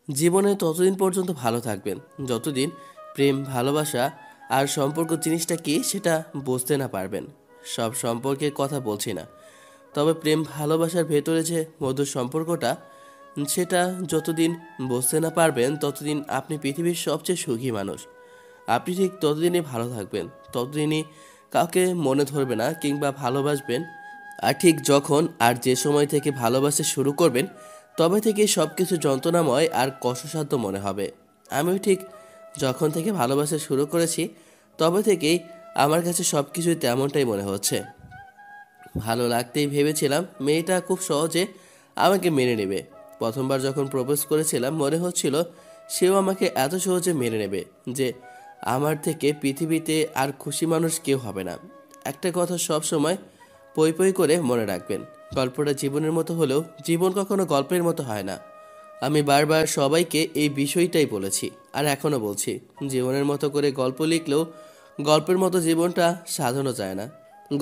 জীবনে ততদিন পর্যন্ত ভালো থাকবেন যতদিন প্রেম, ভালোবাসা আর সম্পর্ক জিনিসটা কি সেটা বুঝতে না পারবেন। সব সম্পর্কের কথা বলছি না, তবে প্রেম ভালোবাসার ভেতরে যে মধুর সম্পর্কটা, সেটা যতদিন বুঝতে না পারবেন ততদিন আপনি পৃথিবীর সবচেয়ে সুখী মানুষ। আপনি ঠিক ততদিনই ভালো থাকবেন, ততদিনই কাউকে মনে ধরবে না কিংবা ভালোবাসবেন। আর ঠিক যখন আর যে সময় থেকে ভালোবাসতে শুরু করবেন, তবে থেকেই সব কিছু যন্ত্রণাময় আর কষ্টসাধ্য মনে হবে। আমিও ঠিক যখন থেকে ভালোবাসা শুরু করেছি, তবে থেকেই আমার কাছে সব কিছুই তেমনটাই মনে হচ্ছে। ভালো লাগতেই ভেবেছিলাম মেয়েটা খুব সহজে আমাকে মেনে নেবে। প্রথমবার যখন প্রপোজ করেছিলাম মনে হচ্ছিল সেও আমাকে এত সহজে মেনে নেবে যে আমার থেকে পৃথিবীতে আর খুশি মানুষ কেউ হবে না। একটা কথা সব সময় পই পই করে মনে রাখবেন, গল্পটা জীবনের মতো হলেও জীবন কখনো গল্পের মতো হয় না। আমি বারবার সবাইকে এই বিষয়টাই বলেছি, আর এখনও বলছি, জীবনের মতো করে গল্প লিখলেও গল্পের মতো জীবনটা সাজানো যায় না।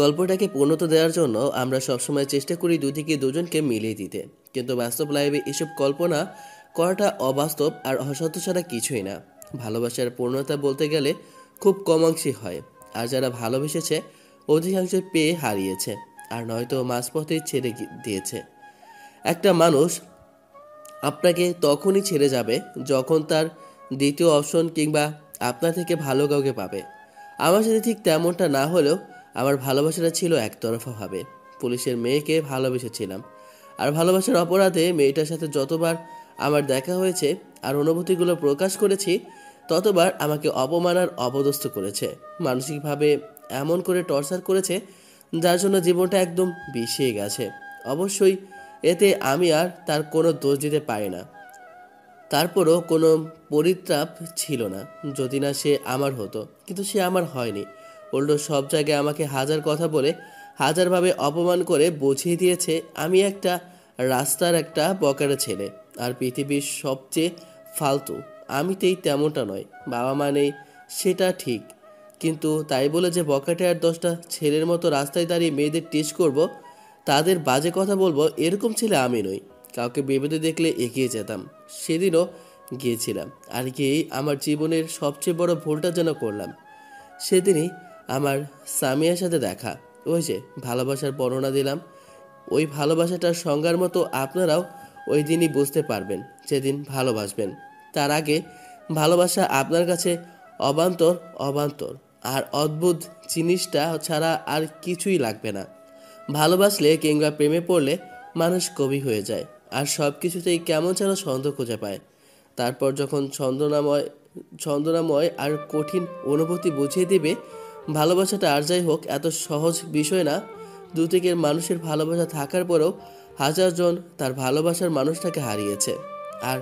গল্পটাকে পূর্ণতা দেওয়ার জন্য আমরা সবসময় চেষ্টা করি দুদিকে দুজনকে মিলিয়ে দিতে, কিন্তু বাস্তব লাইফে এসব কল্পনা করাটা অবাস্তব আর অসত্য ছাড়া কিছুই না। ভালোবাসার পূর্ণতা বলতে গেলে খুব কম অংশই হয়, আর যারা ভালোবেসেছে অধিকাংশ পেয়ে হারিয়েছে, আর নয়তো মাঝপথে ছেড়ে দিয়েছে। একটা মানুষ আপনাকে তখনই ছেড়ে যাবে যখন তার দ্বিতীয় অপশন কিংবা আপনার থেকে ভালো কাউকে পাবে। আমার সাথে ঠিক তেমনটা না হলেও আমার ভালোবাসাটা ছিল একতরফাভাবে। পুলিশের মেয়েকে ভালোবেসেছিলাম, আর ভালোবাসার অপরাধে মেয়েটার সাথে যতবার আমার দেখা হয়েছে আর অনুভূতিগুলো প্রকাশ করেছি, ততবার আমাকে অপমান আর অপদস্থ করেছে, মানসিকভাবে এমন করে টর্চার করেছে যার জন্য জীবনটা একদম বিষিয়ে গেছে। অবশ্যই এতে আমি আর তার কোনো দোষ দিতে পারি না। তারপরও কোনো পরিত্রাপ ছিল না যদি না সে আমার হতো, কিন্তু সে আমার হয়নি। উল্টো সব জায়গায় আমাকে হাজার কথা বলে হাজারভাবে অপমান করে বুঝিয়ে দিয়েছে আমি একটা রাস্তার একটা বকারে ছেলে, আর পৃথিবীর সবচেয়ে ফালতু আমিতেই তেমনটা নয়। বাবা মা নেই সেটা ঠিক, কিন্তু তাই বলে যে বকাটে আর 10টা ছেলের মতো রাস্তায় দাঁড়িয়ে মেয়েদের টিচ করব, তাদের বাজে কথা বলবো, এরকম ছেলে আমি নই। কাউকে বিপদে দেখলে এগিয়ে যেতাম, সেদিনও গিয়েছিলাম, আর গিয়েই আমার জীবনের সবচেয়ে বড় ভুলটা যেন করলাম। সেদিনই আমার সামিয়ার সাথে দেখা, ওই যে ভালোবাসার বর্ণনা দিলাম, ওই ভালোবাসাটার সংজ্ঞার মতো আপনারাও ওই দিনই বুঝতে পারবেন যেদিন ভালোবাসবেন। তার আগে ভালোবাসা আপনার কাছে অবান্তর অবান্তর আর অদ্ভুত জিনিসটা ছাড়া আর কিছুই লাগবে না। ভালোবাসলে কিংবা প্রেমে পড়লে মানুষ কবি হয়ে যায়, আর সব কিছুতেই কেমন যেন ছন্দ খুঁজে পায়। তারপর যখন ছন্দনাময় আর কঠিন অনুভূতি বুঝিয়ে দিবে ভালোবাসাটা, আর যাই হোক এত সহজ বিষয় না। দুদিকের মানুষের ভালোবাসা থাকার পরেও হাজারজন তার ভালোবাসার মানুষটাকে হারিয়েছে, আর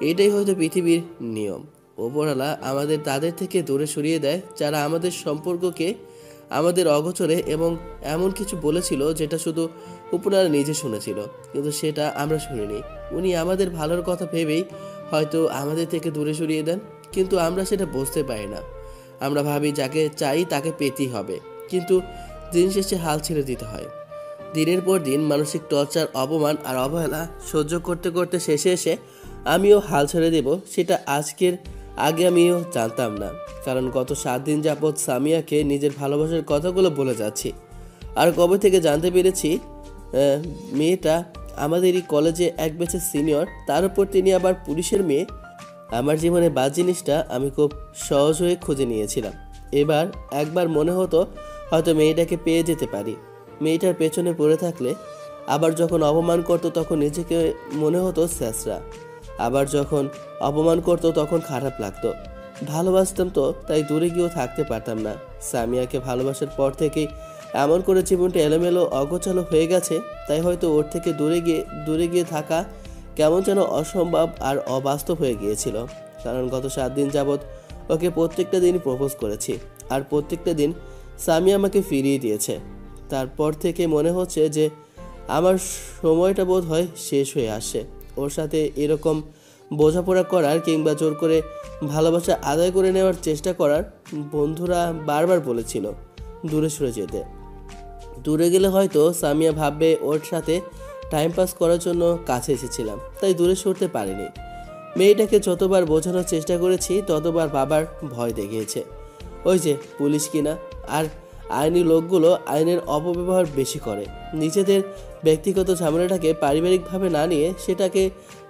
এটাই হয়তো পৃথিবীর নিয়ম। ওপরওয়ালা আমাদের তাদের থেকে দূরে সরিয়ে দেয় যারা আমাদের সম্পর্ককে আমাদের অগোচরে এবং এমন কিছু বলেছিল যেটা শুধু উপনারা নিজে শুনেছিল, কিন্তু সেটা আমরা শুনিনি। উনি আমাদের ভালোর কথা ভেবেই হয়তো আমাদের থেকে দূরে সরিয়ে দেন, কিন্তু আমরা সেটা বুঝতে পারি না। আমরা ভাবি যাকে চাই তাকে পেতেই হবে, কিন্তু দিন শেষে হাল ছেড়ে দিতে হয়। দিনের পর দিন মানসিক টর্চার, অপমান আর অবহেলা সহ্য করতে করতে শেষে এসে আমিও হাল ছেড়ে দেব, সেটা আজকের আগে আমিও জানতাম না। কারণ গত 7 দিন যাবৎ সামিয়াকে নিজের ভালোবাসার কথাগুলো বলে যাচ্ছি, আর কবে থেকে জানতে পেরেছি মেয়েটা আমাদেরই কলেজে এক ব্যাচের সিনিয়র, তার উপর তিনি আবার পুলিশের মেয়ে। আমার জীবনে বাদ জিনিসটা আমি খুব সহজ হয়ে খুঁজে নিয়েছিলাম। এবার একবার মনে হতো হয়তো মেয়েটাকে পেয়ে যেতে পারি। মেয়েটার পেছনে পড়ে থাকলে আবার যখন অপমান করতো তখন নিজেকে মনে হতো স্যাঁচরা, আবার যখন অপমান করতো তখন খারাপ লাগতো। ভালোবাসতাম তো, তাই দূরে গিয়েও থাকতে পারতাম না। সামিয়াকে ভালোবাসার পর থেকেই এমন করে জীবনটা এলোমেলো অগোছালো হয়ে গেছে, তাই হয়তো ওর থেকে দূরে গিয়ে থাকা কেমন যেন অসম্ভব আর অবাস্তব হয়ে গিয়েছিল। কারণ গত 7 দিন যাবৎ ওকে প্রত্যেকটা দিনই প্রপোজ করেছি, আর প্রত্যেকটা দিন সামিয়া আমাকে ফিরিয়ে দিয়েছে। তারপর থেকে মনে হচ্ছে যে আমার সময়টা বোধ হয় শেষ হয়ে আসছে। ওর সাথে এরকম বোঝাপড়া করার কিংবা জোর করে ভালোবাসা আদায় করে নেওয়ার চেষ্টা করার। বন্ধুরা বারবার বলেছিল দূরে সরে যেতে, দূরে গেলে হয়তো সামিয়া ভাববে ওর সাথে টাইম পাস করার জন্য কাছে এসেছিলাম, তাই দূরে সরতে পারিনি। মেয়েটাকে যতবার বোঝানোর চেষ্টা করেছি ততবার বাবার ভয় দেখিয়েছে। ওই যে পুলিশ কিনা, আর আইনি লোকগুলো আইনের অপব্যবহার বেশি করে। নিজেদের ব্যক্তিগত ঝামেলাটাকে পারিবারিকভাবে না নিয়ে সেটাকে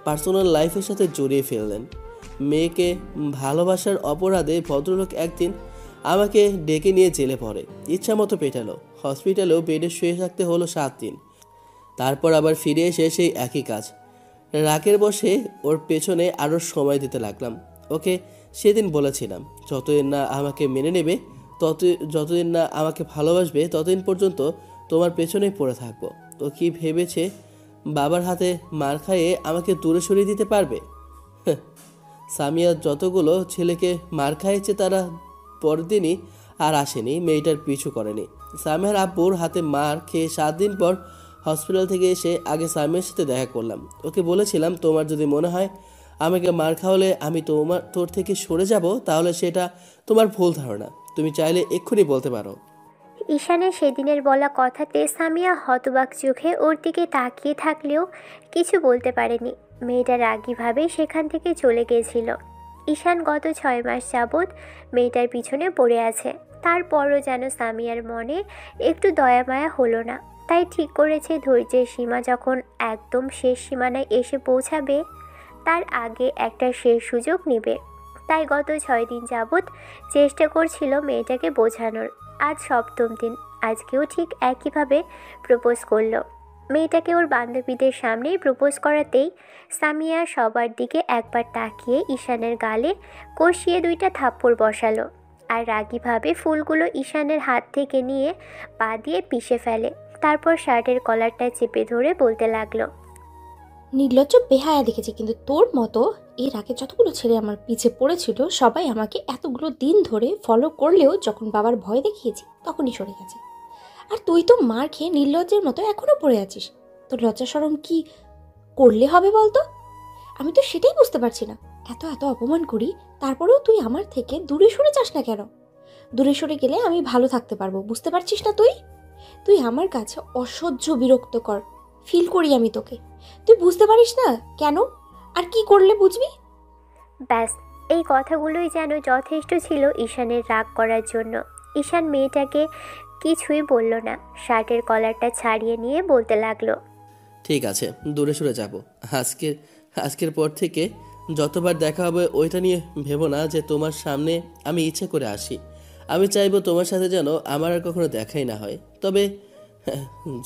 পার্সোনাল লাইফের সাথে জড়িয়ে ফেললেন। মেয়েকে ভালোবাসার অপরাধে ভদ্রলোক একদিন আমাকে ডেকে নিয়ে জেলে পড়ে, ইচ্ছামতো পেটালো। হসপিটালেও বেডে শুয়ে থাকতে হলো 7 দিন। তারপর আবার ফিরে এসে সেই একই কাজ। রাগের বসে ওর পেছনে আরও সময় দিতে লাগলাম। ওকে সেদিন বলেছিলাম, যতদিন না আমাকে মেনে নেবে, যতদিন না আমাকে ভালোবাসবে, ততদিন পর্যন্ত তোমার পেছনেই পড়ে থাকবো। তো কি ভেবেছে বাবার হাতে মার খাইয়ে আমাকে দূরে সরিয়ে দিতে পারবে? সামিয়া যতগুলো ছেলেকে মার খাইয়েছে তারা পরদিনই আর আসেনি, মেয়েটার পিছু করেনি। সামিয়ার আব্বুর হাতে মার খেয়ে 7 দিন পর হসপিটাল থেকে এসে আগে সামিয়ার সাথে দেখা করলাম। ওকে বলেছিলাম, তোমার যদি মনে হয় আমাকে মার খাওয়ালে আমি তোর থেকে সরে যাব, তাহলে সেটা তোমার ভুল ধারণা। তুমি চাইলে এক্ষুনি বলতে পারো। ঈশানের সেদিনের বলা কথাতে সামিয়া হতবাক চোখে ওর দিকে তাকিয়ে থাকলেও কিছু বলতে পারেনি। মেয়েটা রাগীভাবে সেখান থেকে চলে গিয়েছিল। ঈশান গত 6 মাস যাবৎ মেয়েটার পিছনে পড়ে আছে। তারপরও যেন সামিয়ার মনে একটু দয়া মায়া হলো না। তাই ঠিক করেছে ধৈর্যের সীমা যখন একদম শেষ সীমানায় এসে পৌঁছাবে, তার আগে একটা শেষ সুযোগ নেবে। তাই গত 6 দিন যাবৎ চেষ্টা করছিল মেয়েটাকে বোঝানোর। আজ 7ম দিন। আজকেও ঠিক একইভাবে প্রপোজ করলো। মেয়েটাকে ওর বান্ধবীদের সামনেই প্রপোজ করাতেই সামিয়া সবার দিকে একবার তাকিয়ে ঈশানের গালে কষিয়ে 2টা থাপ্পড় বসালো, আর রাগীভাবে ফুলগুলো ঈশানের হাত থেকে নিয়ে পা দিয়ে পিষে ফেলে। তারপর শার্টের কলারটা চেপে ধরে বলতে লাগলো, নির্লজ্জ বেহায়া দেখেছি, কিন্তু তোর মতো এর আগে যতগুলো ছেলে আমার পিছে পড়েছিল সবাই আমাকে এতগুলো দিন ধরে ফলো করলেও যখন বাবার ভয় দেখিয়েছি তখনই সরে গেছে। আর তুই তো মার খেয়ে নির্লজ্জের মতো এখনো পড়ে আছিস। তোর লজ্জা শরম কি করলে হবে বলতো? আমি তো সেটাই বুঝতে পারছি না। এত এত অপমান করি, তারপরেও তুই আমার থেকে দূরে সরে যাস না কেন? দূরে সরে গেলে আমি ভালো থাকতে পারবো, বুঝতে পারছিস না তুই? তুই আমার কাছে অসহ্য বিরক্তকর ফিল করি আমি তোকে। তুই বুঝতে পারিস না কেন? আর কি করলে বুঝবি? ব্যাস, এই কথাগুলোই যেন যথেষ্ট ছিল ঈশানের রাগ করার জন্য। ঈশান মেয়েটাকে কিছুই বলল না। শার্টের কলারটা ছাড়িয়ে নিয়ে বলতে লাগলো, ঠিক আছে, দূরে সরে যাব। আজকের আজকের পর থেকে যতবার দেখা হবে ওইটা নিয়ে ভেবো না যে তোমার সামনে আমি ইচ্ছে করে আসি। আমি চাইবো তোমার সাথে যেন আমার আর কখনো দেখাই না হয়। তবে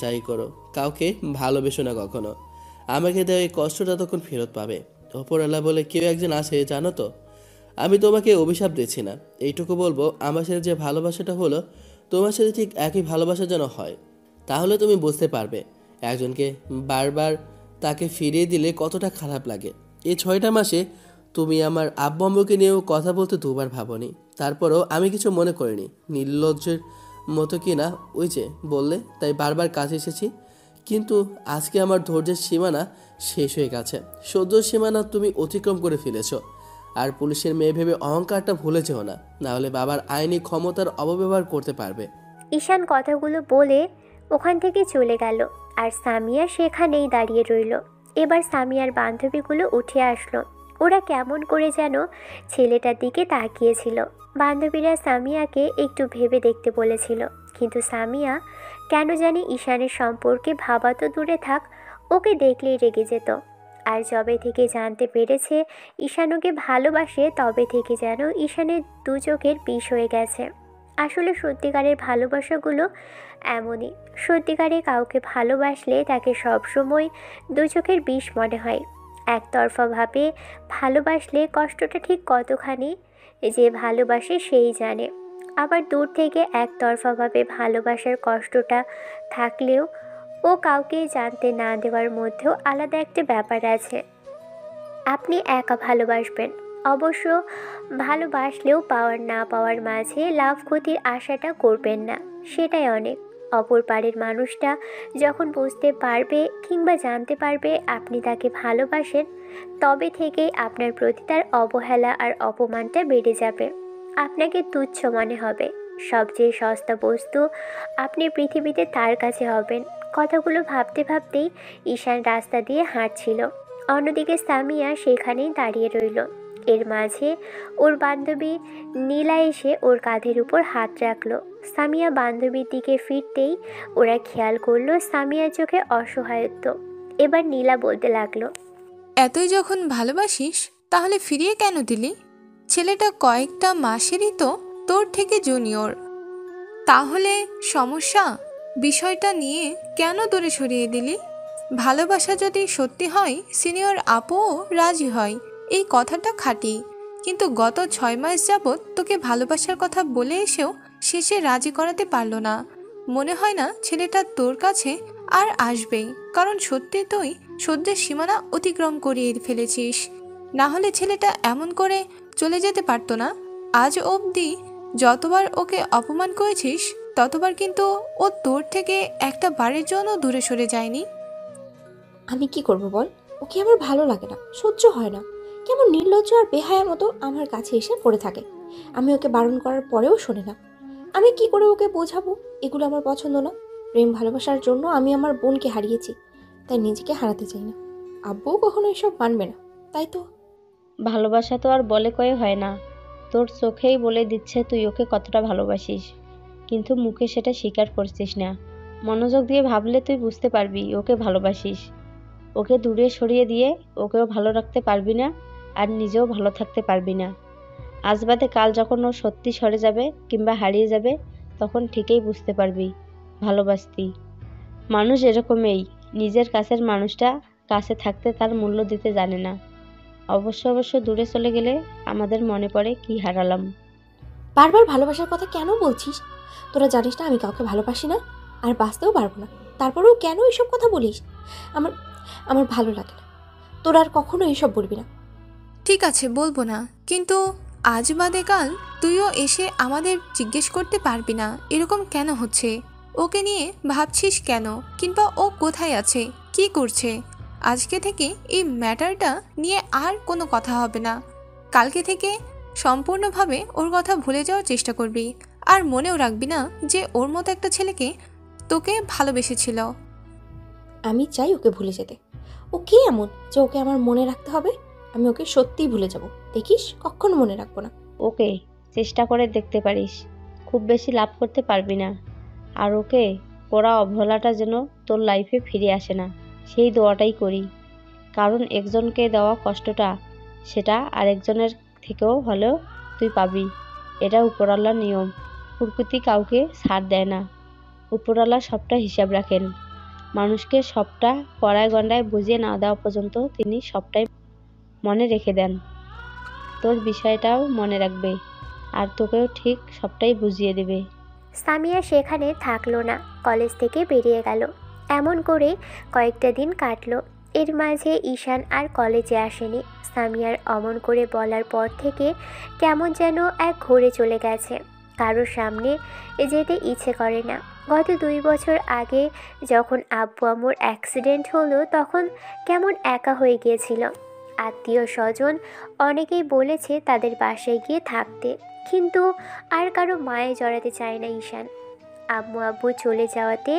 যাই করো, কাউকে ভালোবেসো না কখনো। আমাকে দেওয়া এই কষ্টটা তখন ফেরত পাবে। ওপরওয়ালা বলে কেউ একজন আছে, জানো তো। আমি তোমাকে অভিশাপ দিচ্ছি না, এইটুকু বলবো, আমার সাথে যে ভালোবাসাটা হলো তোমার সাথে ঠিক একই ভালোবাসা যেন হয়। তাহলে তুমি বুঝতে পারবে একজনকে বারবার তাকে ফিরিয়ে দিলে কতটা খারাপ লাগে। এই 6টা মাসে তুমি আমার আব্বু আম্মুকে নিয়েও কথা বলতে 2বার ভাবনি। তারপরও আমি কিছু মনে করিনি। নির্লজ্জের মতো কি না ওই যে বললে, তাই বারবার কাছে এসেছি। কিন্তু আজকে আমার ধৈর্যের সীমানা শেষ হয়ে গেছে। সহ্যের সীমানা তুমি অতিক্রম করে ফেলেছো। আর পুলিশের মেয়ে ভেবে অহংকারটা ভুলে যেও না, নাহলে বাবার আইনি ক্ষমতার অপব্যবহার করতে পারবে। ঈশান কথাগুলো বলে ওখান থেকে চলে গেল। আর সামিয়া সেখানেই দাঁড়িয়ে রইল। এবার সামিয়ার বান্ধবীগুলো উঠে আসলো। ওরা কেমন করে যেন ছেলেটার দিকে তাকিয়েছিল। বান্ধবীরা সামিয়াকে একটু ভেবে দেখতে বলেছিল, কিন্তু সামিয়া কেন জানি ঈশানের সম্পর্কে ভাবা তো দূরে থাক, ওকে দেখলেই রেগে যেত। আর যবে থেকে জানতে পেরেছে ঈশান ওকে ভালোবাসে, তবে থেকে যেন ঈশানের 2 চোখের বিষ হয়ে গেছে। আসলে সত্যিকারের ভালোবাসাগুলো এমনই। সত্যিকারে কাউকে ভালোবাসলে তাকে সবসময় 2 চোখের বিষ মনে হয়। একতরফাভাবে ভালোবাসলে কষ্টটা ঠিক কতখানি যে ভালোবাসে সেই জানে। আবার দূর থেকে একতরফাভাবে ভালোবাসার কষ্টটা থাকলেও ও কাউকে জানতে না দেওয়ার মধ্যেও আলাদা একটা ব্যাপার আছে। আপনি একা ভালোবাসবেন অবশ্য, ভালোবাসলেও পাওয়ার না পাওয়ার মাঝে লাভ ক্ষতির আশাটা করবেন না, সেটাই অনেক। অপর পারের মানুষটা যখন বুঝতে পারবে কিংবা জানতে পারবে আপনি তাকে ভালোবাসেন, তবে থেকেই আপনার প্রতি তার অবহেলা আর অপমানটা বেড়ে যাবে। আপনাকে তুচ্ছ মনে হবে। সবচেয়ে সস্তা বস্তু আপনি পৃথিবীতে তার কাছে হবেন। কথাগুলো ভাবতে ভাবতেই ঈশান রাস্তা দিয়ে হাঁটছিল। অন্যদিকে সামিয়া সেখানেই দাঁড়িয়ে রইল। এর মাঝে ওর বান্ধবী নীলা এসে ওর কাঁধের উপর হাত রাখলো। সামিয়া বান্ধবীর দিকে ফিরতেই ওরা খেয়াল করলো সামিয়ার চোখে অসহায়ত্ব। এবার নীলা বলতে লাগলো, এতই যখন ভালোবাসিস তাহলে ফিরিয়ে কেন দিলি? ছেলেটা কয়েকটা মাসেরই তো তোর থেকে জুনিয়র। তাহলে সমস্যা? বিষয়টা নিয়ে কেন দূরে সরিয়ে দিলি? ভালোবাসা যদি সত্যি হয় সিনিয়র আপুও রাজি হয়, এই কথাটা খাঁটি। কিন্তু গত 6 মাস যাবৎ তোকে ভালোবাসার কথা বলে এসেও শেষে রাজি করাতে পারলো না। মনে হয় না ছেলেটা তোর কাছে আর আসবেই, কারণ সত্যি তুই সহ্যের সীমানা অতিক্রম করিয়ে ফেলেছিস। না হলে ছেলেটা এমন করে চলে যেতে পারতো না। আজ অবধি যতবার ওকে অপমান করেছিস ততবার কিন্তু ও তোর থেকে একটা বারের জন্য দূরে সরে যায়নি। আমি কি করব বল? ওকে আমার ভালো লাগে না, সহ্য হয় না। কেমন নির্লজ্জ আর বেহায়া মতো আমার কাছে এসে পড়ে থাকে। আমি ওকে বারণ করার পরেও শোনে না। আমি কি করে ওকে বোঝাবো এগুলো আমার পছন্দ না? প্রেম ভালোবাসার জন্য আমি আমার বোনকে হারিয়েছি, তাই নিজেকে হারাতে চাই না। আব্বুও কখনো এসব মানবে না, তাই তো। ভালোবাসা তো আর বলে কয়ে হয় না। তোর চোখেই বলে দিচ্ছে তুই ওকে কতটা ভালোবাসিস, কিন্তু মুখে সেটা স্বীকার করছিস না। মনোযোগ দিয়ে ভাবলে তুই বুঝতে পারবি ওকে ভালোবাসিস। ওকে দূরে সরিয়ে দিয়ে ওকেও ভালো রাখতে পারবি না, আর নিজেও ভালো থাকতে পারবি না। আজ বাদে কাল যখন ও সত্যি সরে যাবে কিংবা হারিয়ে যাবে, তখন ঠিকই বুঝতে পারবি ভালোবাসতি। মানুষ এরকমই, নিজের কাছের মানুষটা কাছে থাকতে তার মূল্য দিতে জানে না। অবশ্য অবশ্য দূরে চলে গেলে আমাদের মনে পড়ে কি হারালাম। বারবার ভালোবাসার কথা কেন বলছিস? তোরা জানিস না আমি কাউকে ভালোবাসি না, আর বাঁচতেও পারবো না। তারপরেও কেন এইসব কথা বলিস? আমার আমার ভালো লাগে না। তোরা আর কখনো এইসব বলবি না। ঠিক আছে, বলবো না, কিন্তু আজ বাদে কাল তুইও এসে আমাদের জিজ্ঞেস করতে পারবি না এরকম কেন হচ্ছে, ওকে নিয়ে ভাবছিস কেন, কিংবা ও কোথায় আছে, কি করছে। আজকে থেকে এই ম্যাটারটা নিয়ে আর কোনো কথা হবে না। কালকে থেকে সম্পূর্ণভাবে ওর কথা ভুলে যাওয়ার চেষ্টা করবি, আর মনেও রাখবি না যে ওর মতো একটা ছেলেকে তোকে ভালোবেসেছিল। আমি চাই ওকে ভুলে যেতে। ও কি এমন যে ওকে আমার মনে রাখতে হবে? আমি ওকে সত্যিই ভুলে যাব, দেখিস, কখনো মনে রাখবো না। ওকে চেষ্টা করে দেখতে পারিস, খুব বেশি লাভ করতে পারবি না। আর ওকে করা অবহেলাটা যেন তোর লাইফে ফিরে আসে না, সেই দোয়াটাই করি। কারণ একজনকে দেওয়া কষ্টটা সেটা আরেকজনের থেকেও হলেও তুই পাবি। এটা উপরওয়ালার নিয়ম। প্রকৃতি কাউকে ছাড় দেয় না। উপরওয়ালা সবটা হিসাব রাখেন। মানুষকে সবটা কড়ায় গন্ডায় বুঝিয়ে না দেওয়া পর্যন্ত তিনি সবটাই মনে রেখে দেন। তোর বিষয়টাও মনে রাখবে, আর তোকেও ঠিক সবটাই বুঝিয়ে দেবে। সামিয়া সেখানে থাকলো না, কলেজ থেকে বেরিয়ে গেল। এমন করে কয়েকটা দিন কাটলো। এর মাঝে ঈশান আর কলেজে আসেনি। সামিয়ার অমন করে বলার পর থেকে কেমন যেন এক ঘুরে চলে গেছে। কারোর সামনে যেতে ইচ্ছে করে না। গত 2 বছর আগে যখন আব্বু আম্মুর অ্যাক্সিডেন্ট হলো তখন কেমন একা হয়ে গিয়েছিল। আত্মীয় স্বজন অনেকেই বলেছে তাদের বাসায় গিয়ে থাকতে, কিন্তু আর কারো মায়ে জড়াতে চায় না ঈশান। আম্মু আব্বু চলে যাওয়াতে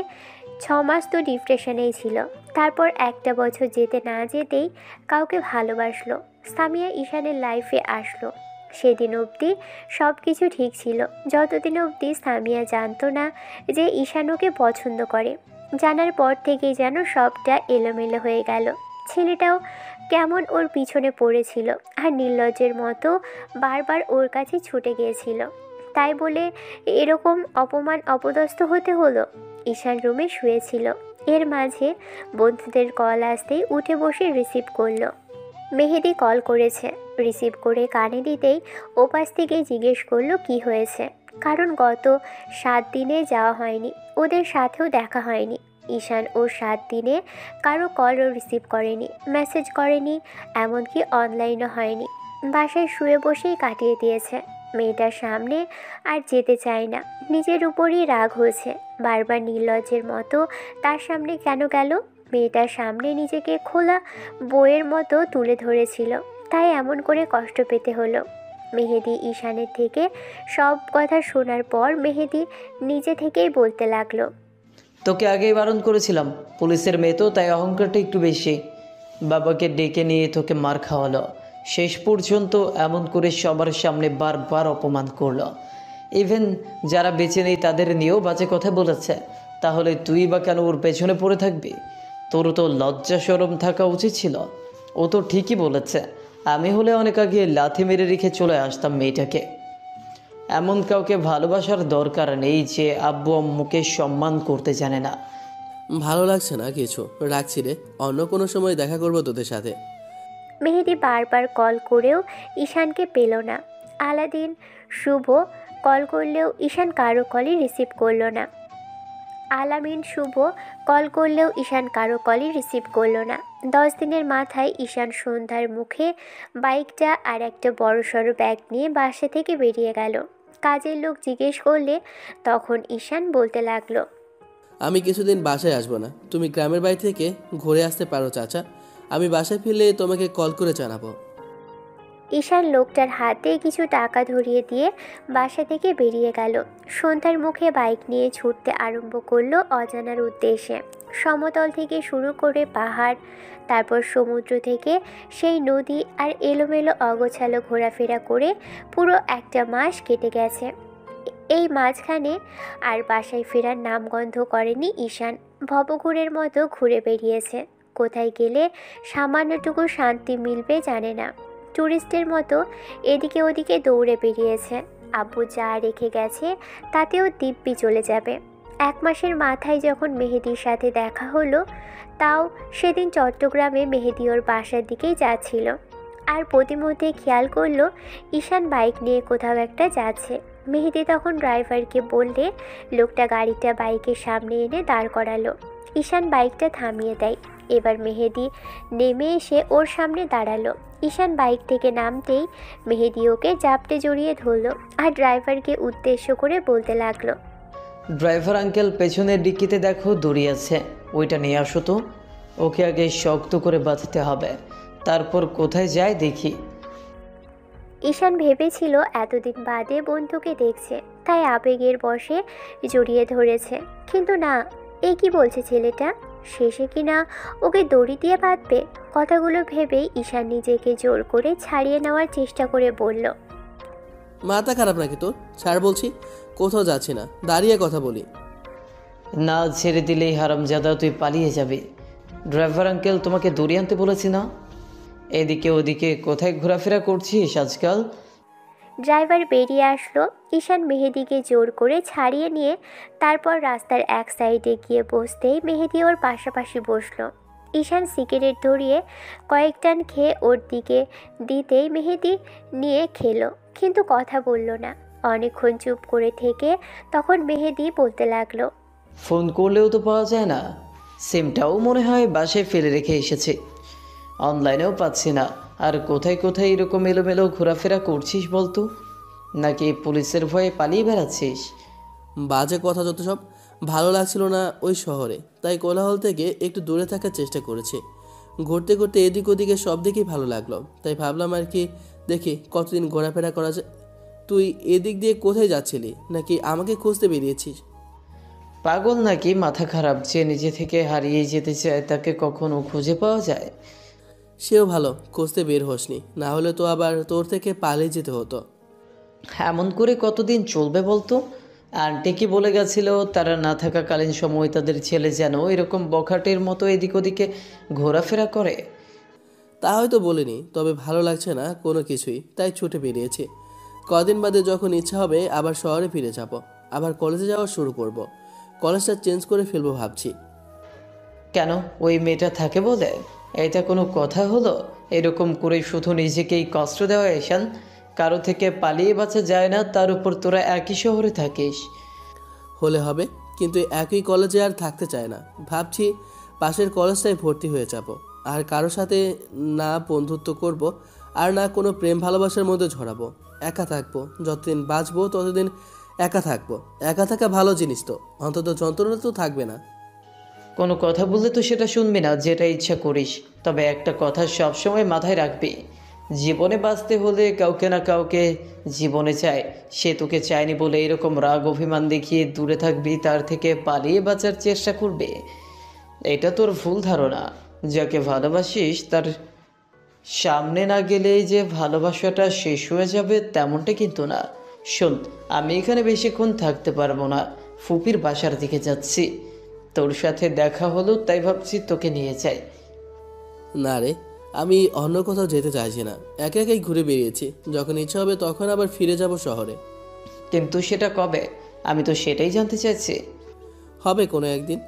6 মাস তো ডিপ্রেশনেই ছিল। তারপর একটা বছর যেতে না যেতেই কাউকে ভালোবাসলো। সামিয়া ঈশানের লাইফে আসলো। সেদিন অবধি সব কিছু ঠিক ছিল, যতদিন অবধি সামিয়া জানতো না যে ঈশান ওকে পছন্দ করে। জানার পর থেকেই যেন সবটা এলোমেলো হয়ে গেল। ছেলেটাও কেমন ওর পিছনে পড়েছিল, আর নির্লজ্জের মতো বারবার ওর কাছে ছুটে গিয়েছিল। তাই বলে এরকম অপমান অপদস্থ হতে হলো। ঈশান রুমে শুয়েছিল। এর মাঝে বন্ধুদের কল আসতেই উঠে বসে রিসিভ করলো। মেহেদি কল করেছে। রিসিভ করে কানে দিতেই ওপাশ থেকে জিজ্ঞেস করলো কি হয়েছে, কারণ গত 7 দিনে যাওয়া হয়নি, ওদের সাথেও দেখা হয়নি। ঈশান ও 7 দিনে কারো কলও রিসিভ করেনি, মেসেজ করেনি, এমনকি অনলাইনও হয়নি। বাসায় শুয়ে বসেই কাটিয়ে দিয়েছে। মেয়েটার সামনে আর যেতে চায় না, নিজের উপরই রাগ হয়েছে। বারবার নির্লজ্জের মতো তার সামনে কেন গেল? মেয়েটার সামনে নিজেকে খোলা বইয়ের মতো তুলে ধরেছিল, তাই এমন করে কষ্ট পেতে হলো। মেহেদি ঈশানের থেকে সব কথা শোনার পর মেহেদি নিজে থেকেই বলতে লাগলো, তোকে আগেই বারণ করেছিলাম, পুলিশের মেয়ে তো, তাই অহংকারটা একটু বেশি। বাবাকে ডেকে নিয়ে তোকে মার খাওয়ালো, শেষ পর্যন্ত এমন করে সবার সামনে বারবার অপমান করলো। ইভেন যারা বেঁচে নেই তাদের নিয়েও বাজে কথা বলেছে। তাহলে তুই বা কেন ওর পেছনে পড়ে থাকবি? তোর তো লজ্জা শরম থাকা উচিত ছিল। ও তো ঠিকই বলেছে, আমি হলে অনেক আগে লাথি মেরে রেখে চলে আসতাম মেয়েটাকে। এমন কাউকে ভালোবাসার দরকার নেই যে আব্বু আম্মুকে সম্মান করতে জানে না। ভালো লাগছে না কিছু, রাখছি রে, অন্য কোনো সময় দেখা করবো তোদের সাথে। মেহেদি বারবার কল করেও ঈশানকে পেল না। আলাদিন শুভ কল করলেও ঈশান কারো কলই রিসিভ করলো না। আলামিন শুভ কল করলেও ঈশান কারো কলই রিসিভ করলো না। 10 দিনের মাথায় ঈশান সন্ধ্যার মুখে বাইকটা আর একটা বড়সড় ব্যাগ নিয়ে বাসা থেকে বেরিয়ে গেল। কাজের লোক জিজ্ঞেস করলে তখন ঈশান বলতে লাগলো, আমি কিছুদিন বাসায় আসবো না, তুমি গ্রামের বাড়ি থেকে ঘুরে আসতে পারো চাচা। আমি বাসায় ফিরলে তোমাকে কল করে জানাবো। ঈশান লোকটার হাতে কিছু টাকা ধরিয়ে দিয়ে বাসা থেকে বেরিয়ে গেল। সন্ধ্যার মুখে বাইক নিয়ে ছুটতে আরম্ভ করলো অজানার উদ্দেশ্যে। সমতল থেকে শুরু করে পাহাড়, তারপর সমুদ্র থেকে সেই নদী, আর এলোমেলো অগোছালো ঘোরাফেরা করে পুরো একটা মাস কেটে গেছে। এই মাঝখানে আর বাসায় ফেরার নামগন্ধ করেনি ঈশান। ভবঘুরের মতো ঘুরে বেরিয়েছে। কোথায় গেলে সামান্যটুকু শান্তি মিলবে জানে না। ট্যুরিস্টের মতো এদিকে ওদিকে দৌড়ে বেরিয়েছে। আব্বু যা রেখে গেছে তাতেও দিব্যি চলে যাবে। 1 মাসের মাথায় যখন মেহেদির সাথে দেখা হলো, তাও সেদিন চট্টগ্রামে মেহেদি ওর বাসার দিকেই যাচ্ছিল। আর প্রতিমধ্যে খেয়াল করলো ঈশান বাইক নিয়ে কোথাও একটা যাচ্ছে। মেহেদি তখন ড্রাইভারকে বললে লোকটা গাড়িটা বাইকের সামনে এনে দাঁড় করালো। ঈশান বাইকটা থামিয়ে দেয়। এবার মেহেদি নেমে এসে ওর সামনে দাঁড়ালো। ঈশান বাইক থেকে নামতেই মেহেদি ওকে জাপটে জড়িয়ে ধরলো আর ড্রাইভারকে উদ্দেশ্য করে বলতে লাগলো, ড্রাইভার আঙ্কেল, পেছনের ডিক্কিতে দেখো দড়ি আছে, ওইটা নিয়ে আসো তো। ওকে আগে শক্ত করে বাঁধতে হবে, তারপর কোথায় যায় দেখি। ঈশান ভেবেছিল এতদিন বাদে বন্ধুকে দেখছে, তাই আবেগের বশে জড়িয়ে ধরেছে। কিন্তু না, এ কি বলছে ছেলেটা? শেষে কি না ওকে দড়ি দিয়ে বাঁধবে? কথাগুলো ভেবেই ঈশান নিজেকে জোর করে ছাড়িয়ে নেওয়ার চেষ্টা করে বলল, মাথা খারাপ নাকি তোর? ছাড় বলছি, কোথাও যাচ্ছি না, দাঁড়িয়ে কথা বলি। না ছেড়ে দিলেই হারামজাদা তুই পালিয়ে যাবি। ড্রাইভার আঙ্কেল, তোমাকে দড়ি আনতে বলেছি না? এদিকে ওদিকে কোথায় ঘোরাফেরা করছিস আজকাল? ড্রাইভার বেরিয়ে আসলো। ঈশান মেহেদিকে জোর করে ছাড়িয়ে নিয়ে তারপর রাস্তার এক সাইডে গিয়ে বসতেই মেহেদি ওর পাশাপাশি বসলো। ঈশান সিগারেট ধরিয়ে কয়েক টান খেয়ে ওর দিকে দিতেই মেহেদি নিয়ে খেলো, কিন্তু কথা বলল না। অনেকক্ষণ চুপ করে থেকে তখন মেহেদি বলতে লাগলো, ফোন করলেও তো পাওয়া যায় না, সিমটাও মনে হয় বাসায় ফেলে রেখে এসেছি, অনলাইনেও পাচ্ছি না। আর কোথায় কোথায় এরকম এলোমেলো ঘোরাফেরা করছিস বলতো? নাকি পুলিশের ভয়ে পালিয়ে বেড়াচ্ছিস? বাজে কথা যত সব। ভালো লাগছিল না ওই শহরে, তাই কোলাহল থেকে একটু দূরে থাকার চেষ্টা করেছি। ঘুরতে ঘুরতে এদিক ওদিকে সব দিকেই ভালো লাগলো, তাই ভাবলাম আর কি, দেখি কতদিন ঘোরাফেরা করা যায়। তুই এদিক দিয়ে কোথায় যাচ্ছিলি, নাকি আমাকে খুঁজতে বেরিয়েছিস? পাগল নাকি মাথা খারাপ? যে নিজে থেকে হারিয়ে যেতে চায় তাকে কখনো খুঁজে পাওয়া যায়? সেও ভালো, খুঁজতে বের হসনি, না হলে তো আবার তোর থেকে পালিয়ে যেতে হতো। এমন করে কতদিন চলবে বলতো? আন্টি কি বলে গেছিল তারা না থাকাকালীন সময় তাদের ছেলে যেন এরকম বখাটের মতো এদিক ওদিকে ঘোরাফেরা করে? তা হয়তো বলিনি, তবে ভালো লাগছে না কোনো কিছুই, তাই ছুটে বেরিয়েছি। কদিন বাদে যখন ইচ্ছা হবে আবার শহরে ফিরে যাব, আবার কলেজে যাওয়া শুরু করব। কলেজটা চেঞ্জ করে ফেলবো ভাবছি। কেন, ওই মেয়েটা থাকে বলে? এটা কোনো কথা হলো? এরকম করে শুধু নিজেকেই কষ্ট দেওয়া ঈশান। কারো থেকে পালিয়ে বাঁচা যায় না, তার উপর তোরা একই শহরে থাকিস। হলে হবে, কিন্তু একই কলেজে আর থাকতে চায় না। ভাবছি পাশের কলেজটায় ভর্তি হয়ে যাব, আর কারো সাথে না বন্ধুত্ব করব, আর না কোনো প্রেম ভালোবাসার মধ্যে ঝরাবো। একা থাকবো, যতদিন বাঁচবো ততদিন একা থাকবো। একা থাকা ভালো জিনিস তো, অন্তত যন্ত্রণা তো থাকবে না। কোনো কথা বললে তো সেটা শুনবি না, যেটা ইচ্ছা করিস। তবে একটা কথা সবসময় মাথায় রাখবি, জীবনে বাঁচতে হলে কাউকে না কাউকে জীবনে চায়। সে তোকে চায়নি বলে এরকম রাগ অভিমান দেখিয়ে দূরে থাকবি, তার থেকে পালিয়ে বাঁচার চেষ্টা করবে। এটা তোর ভুল ধারণা। যাকে ভালোবাসিস তার সামনে না গেলেই যে ভালোবাসাটা শেষ হয়ে যাবে তেমনটা কিন্তু না। শোন, আমি এখানে বেশিক্ষণ থাকতে পারবো না, ফুপির বাসার দিকে যাচ্ছি। তোর সাথে দেখা হলো তাই ভাবছি তোকে নিয়ে যাই। না রে, আমি অন্য কোথাও যেতে চাইছি না। একা একাই ঘুরে বেরিয়েছি, যখন ইচ্ছা হবে তখন আবার ফিরে যাব শহরে। কিন্তু সেটা কবে? আমি তো সেটাই জানতে চাইছি। হবে কোনো একদিন।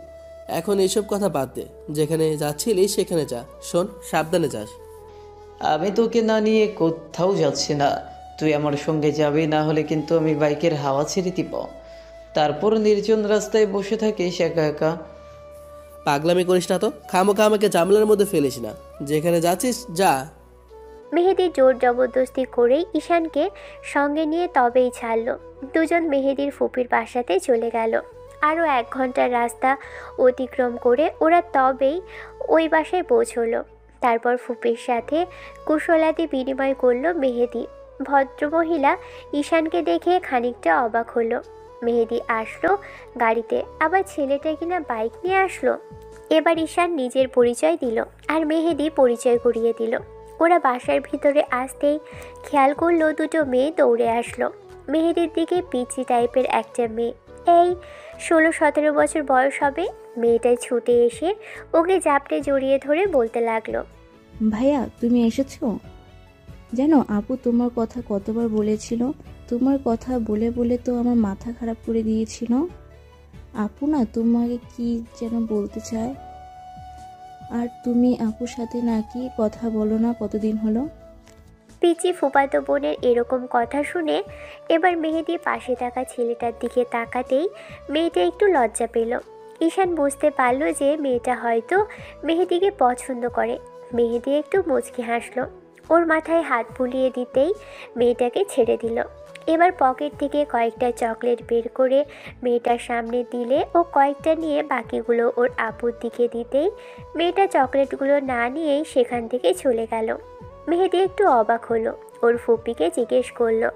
এখন এইসব কথা বাদ দে, যেখানে যাচ্ছিলি সেখানে যা। শোন, সাবধানে যাস। আমি তোকে না নিয়ে কোথাও যাচ্ছি না। তুই আমার সঙ্গে যাবি, না হলে কিন্তু আমি বাইকের হাওয়া ছেড়ে দিব। তারপর নির্জন রাস্তায় বসে থাকিস একা একা। পাগলামি করিস না তো, খামোখা আমাকে জামলার মধ্যে ফেলিস না। যেখানে যাচ্ছিস যা। মেহেদি জোর জবরদস্তি করেই ঈশানকে সঙ্গে নিয়ে তবেই ছাড়ল। দুজন মেহেদির ফুপির বাসাতে চলে গেল। আরও 1 ঘন্টার রাস্তা অতিক্রম করে ওরা তবেই ওই বাসায় পৌঁছলো। তারপর ফুপির সাথে কুশলাদি বিনিময় করলো মেহেদি। ভদ্রমহিলা ঈশানকে দেখে খানিকটা অবাক হলো। মেহেদি আসলো গাড়িতে, আবার ছেলেটা কিনা বাইক নিয়ে আসলো। এবার ঈশান নিজের পরিচয় দিল আর মেহেদি পরিচয় করিয়ে দিল। ওরা বাসার ভিতরে আসতেই খেয়াল করলো দুটো মেয়ে দৌড়ে আসলো। মেহেদির দিকে পিচি টাইপের একটা মেয়ে, এই 16-17 বছর বয়স হবে। মেয়েটাই ছুটে এসে ওকে জাপটে জড়িয়ে ধরে বলতে লাগলো, ভাইয়া তুমি এসেছো? জানো আপু তোমার কথা কতবার বলেছিল, তোমার কথা বলে বলে তো আমার মাথা খারাপ করে দিয়েছিল। আপু না তোমাকে কি যেন বলতে চায়। আর তুমি আপুর সাথে নাকি কথা বলো না কতদিন হলো? পিচি ফুপাতো বোনের এরকম কথা শুনে এবার মেহেদি পাশে থাকা ছেলেটার দিকে তাকাতেই মেয়েটা একটু লজ্জা পেল। ঈশান বুঝতে পারল যে মেয়েটা হয়তো মেহেদিকে পছন্দ করে। মেহেদি একটু মুচকি হাসলো। ওর মাথায় হাত বুলিয়ে দিতেই মেয়েটাকে ছেড়ে দিল। এবার পকেট থেকে কয়েকটা চকলেট বের করে মেয়েটার সামনে দিলে ও কয়েকটা নিয়ে বাকিগুলো ওর আপুর দিকে দিতেই মেয়েটা চকলেটগুলো না নিয়েই সেখান থেকে চলে গেল। মেহেদি একটু অবাক হলো। ওর ফুপিকে জিজ্ঞেস করলো,